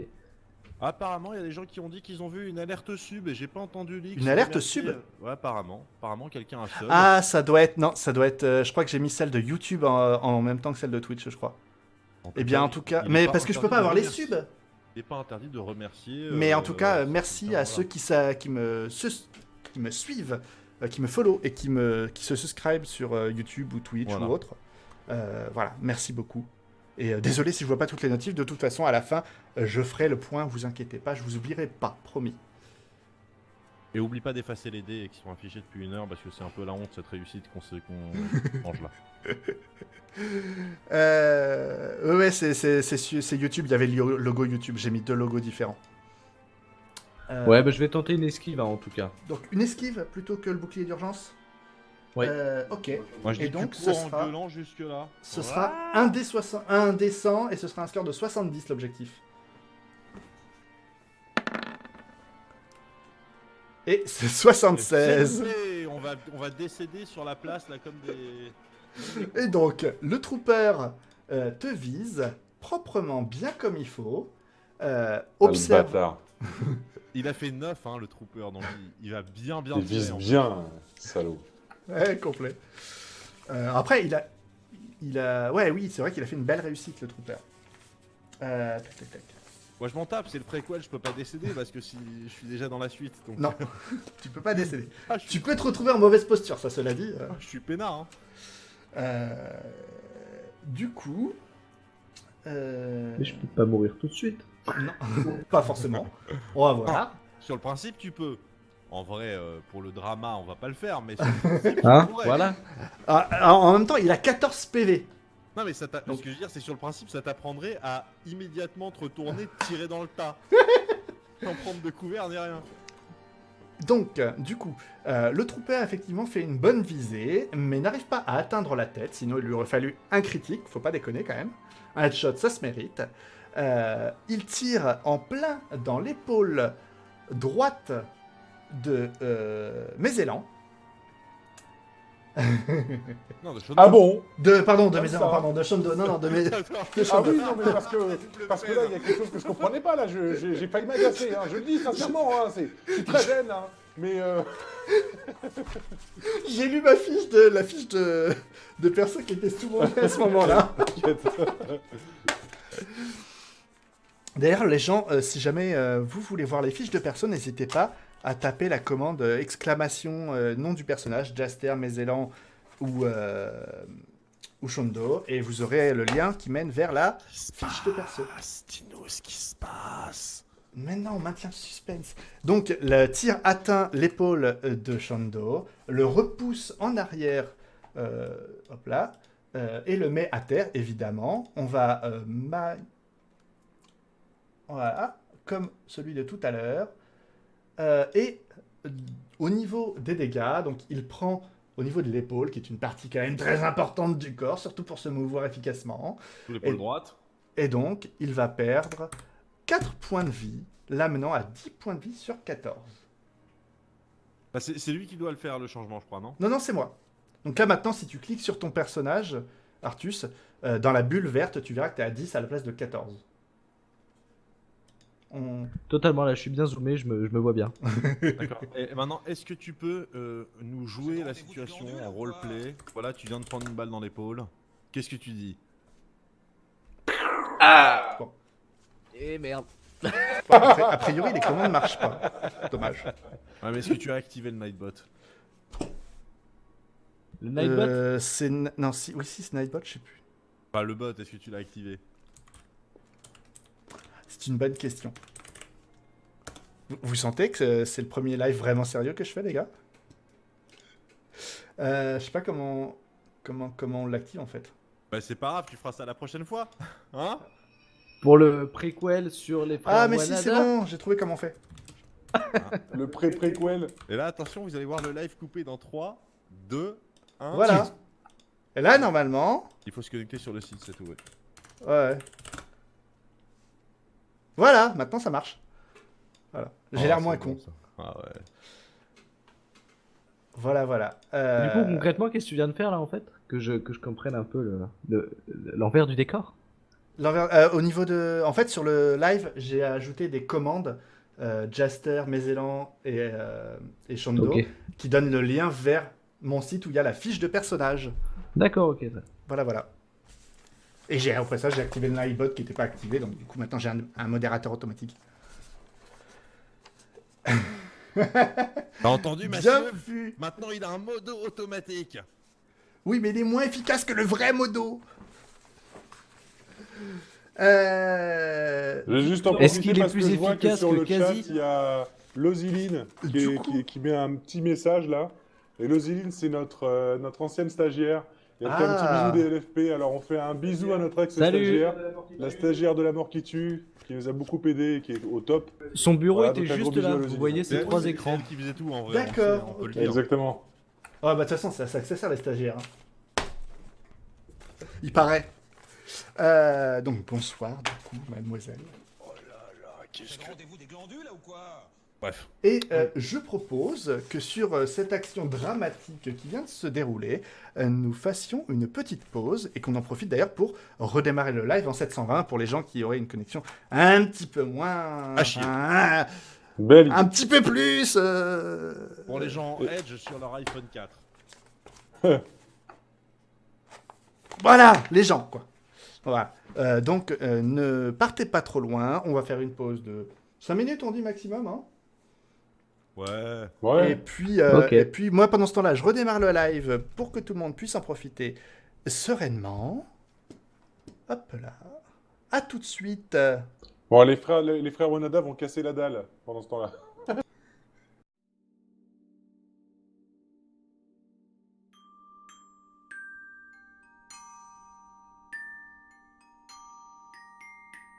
Apparemment, il y a des gens qui ont dit qu'ils ont vu une alerte sub et j'ai pas entendu leak. Une alerte Merci. sub Ouais, apparemment. Apparemment, quelqu'un a sub. Ah, ça doit être. Non, ça doit être. Je crois que j'ai mis celle de YouTube en même temps que celle de Twitch, je crois. Eh bien, en tout cas. il est Mais pas parce que je peux interdit pas de avoir les remercier. subs. Il n'est pas interdit de remercier. Mais en tout cas, merci voilà. à ceux qui me suivent, qui me follow et qui se subscribent sur YouTube ou Twitch Voilà. ou autre. Voilà, merci beaucoup. Et désolé si je vois pas toutes les notifs. De toute façon, à la fin, je ferai le point. Vous inquiétez pas, je vous oublierai pas, promis. Et oublie pas d'effacer les dés qui sont affichés depuis 1 heure parce que c'est un peu la honte cette réussite qu'on mange là. Ouais, c'est YouTube. Il y avait le logo YouTube. J'ai mis 2 logos différents. Ouais, bah je vais tenter une esquive hein, en tout cas. Donc une esquive plutôt que le bouclier d'urgence. Ouais. Ok. Moi je Et dis donc, tu ce cours en sera- gueulant jusque là. Ce sera un dé 100 et ce sera un score de 70 l'objectif. Et c'est 76. On va décéder sur la place là comme des. Et donc, le trooper te vise proprement bien comme il faut. Ah, le Observe. bâtard. Il a fait 9 hein, le trooper donc il va bien Il vise tirer, en fait. bien, salaud. Ouais, complet. Après, il a. Ouais, oui, c'est vrai qu'il a fait une belle réussite, le trooper. Tac, tac, tac. Moi je m'en tape, c'est le préquel, je peux pas décéder parce que si je suis déjà dans la suite. Donc... Non, tu peux pas décéder. Ah, je, suis... Tu peux te retrouver en mauvaise posture, ça cela dit. je suis peinard. Hein. Du coup. Mais je peux pas mourir tout de suite. Non, pas forcément. On va voir. Sur le principe, tu peux. En vrai, pour le drama, on va pas le faire, mais sur le principe, tu Hein? pourrais. Voilà. En même temps, il a 14 PV. Non, mais ce que je veux dire, c'est sur le principe, ça t'apprendrait à immédiatement te retourner, tirer dans le tas. Sans prendre de couvert ni rien. Donc, du coup, le trooper effectivement fait une bonne visée, mais n'arrive pas à atteindre la tête, sinon il lui aurait fallu un critique, faut pas déconner quand même. Un headshot, ça se mérite. Il tire en plein dans l'épaule droite de Mézélan. Non, de Ah bon? Pardon, de Comme Mézélan, ça. pardon, de Shondo, non, de Mézélan. Ah oui, non, mais parce que là, il y a quelque chose que je comprenais pas, là, j'ai failli m'agacer, hein. Je le dis sincèrement, hein, je suis très jeune, hein, mais J'ai lu la fiche de perso qui était souvent à ce moment-là. t'inquiète. D'ailleurs, les gens, si jamais vous voulez voir les fiches de perso, n'hésitez pas à taper la commande exclamation nom du personnage, Jaster, Mézélan ou Shondo, et vous aurez le lien qui mène vers la fiche de perso. Dis-nous ce qui se passe. Maintenant, on maintient le suspense. Donc, le tir atteint l'épaule de Shondo, le repousse en arrière, hop là, et le met à terre, évidemment. On va voilà, comme celui de tout à l'heure. Et au niveau des dégâts, donc il prend au niveau de l'épaule, qui est une partie quand même très importante du corps, surtout pour se mouvoir efficacement. Sous l'épaule Et- droite. Et donc, il va perdre 4 points de vie, l'amenant à 10 points de vie sur 14. Bah, c'est lui qui doit le faire, le changement, je crois, non? Non, non, c'est moi. Donc là, maintenant, si tu cliques sur ton personnage, Artus, dans la bulle verte, tu verras que tu es à 10 à la place de 14. Totalement, là, je suis bien zoomé, je me vois bien. D'accord. Et maintenant, est-ce que tu peux nous jouer la situation en roleplay? Voilà, tu viens de prendre une balle dans l'épaule. Qu'est-ce que tu dis? Eh merde. A priori, les commandes ne marchent pas. Dommage. Ouais, mais est-ce que tu as activé le Nightbot? Le Nightbot Non, si, oui, si, c'est Nightbot, je sais plus. Enfin, le bot, est-ce que tu l'as activé? C'est une bonne question. Vous sentez que c'est le premier live vraiment sérieux que je fais, les gars? Je sais pas comment on l'active en fait. Bah, c'est pas grave, tu feras ça la prochaine fois. Hein? Pour le préquel sur les frères Ah, mais si, Wanada. c'est bon, j'ai trouvé comment on fait. Le préquel. Et là, attention, vous allez voir le live coupé dans 3, 2, 1. Voilà. Et là, normalement. Il faut se connecter sur le site, c'est tout. Ouais. Ouais. Voilà, maintenant ça marche. Voilà. J'ai l'air Ah, moins c'est con. bon, ça. Ah ouais. Voilà, voilà. Du coup, concrètement, qu'est-ce que tu viens de faire là en fait que je comprenne un peu l'envers du décor. Au niveau de... En fait, sur le live, j'ai ajouté des commandes, Jaster, Mézélan et Shondo, Ok. qui donnent le lien vers mon site où il y a la fiche de personnage. D'accord, ok. Ça. Voilà, voilà. Et après ça, j'ai activé le Nightbot qui n'était pas activé, donc du coup, maintenant, j'ai un modérateur automatique. T'as entendu, Bien monsieur? vu. Maintenant, il a un modo automatique. Oui, mais il est moins efficace que le vrai modo. J'ai juste en Est-ce profiter qu'il est parce plus que je vois efficace sur que le chat, Quasi il y a Loziline Du coup- qui met un petit message là. Et Loziline, c'est notre ancienne stagiaire. Il y a fait un Ah. petit bisou des LFP. Alors on fait un bisou à notre ex-stagiaire, la stagiaire de la mort qui tue, qui nous a beaucoup aidé et qui est au top. Son bureau Voilà, était donc un gros juste bisou là. à Vous Lozine. voyez ces C'est trois c'est écrans. elle qui faisait tout en vrai. D'accord, On peut le ok. dire. Exactement. Ouais, bah de toute façon, c'est ça sert les stagiaires. Hein. Il paraît. Donc, bonsoir, du coup, mademoiselle. C'est le rendez-vous des glandules là ou quoi? Bref. Et je propose que sur cette action dramatique qui vient de se dérouler, nous fassions une petite pause et qu'on en profite d'ailleurs pour redémarrer le live en 720 pour les gens qui auraient une connexion un petit peu moins... À chier. Belle idée. un petit peu plus... Pour les gens Edge sur leur iPhone 4. Voilà, les gens, quoi. Voilà. Donc, ne partez pas trop loin. On va faire une pause de 5 minutes, on dit maximum, hein. Ouais. Ouais. Ok. Et puis, moi, pendant ce temps-là, je redémarre le live pour que tout le monde puisse en profiter sereinement. Hop là. À tout de suite. Bon, les frères Onada vont casser la dalle pendant ce temps-là.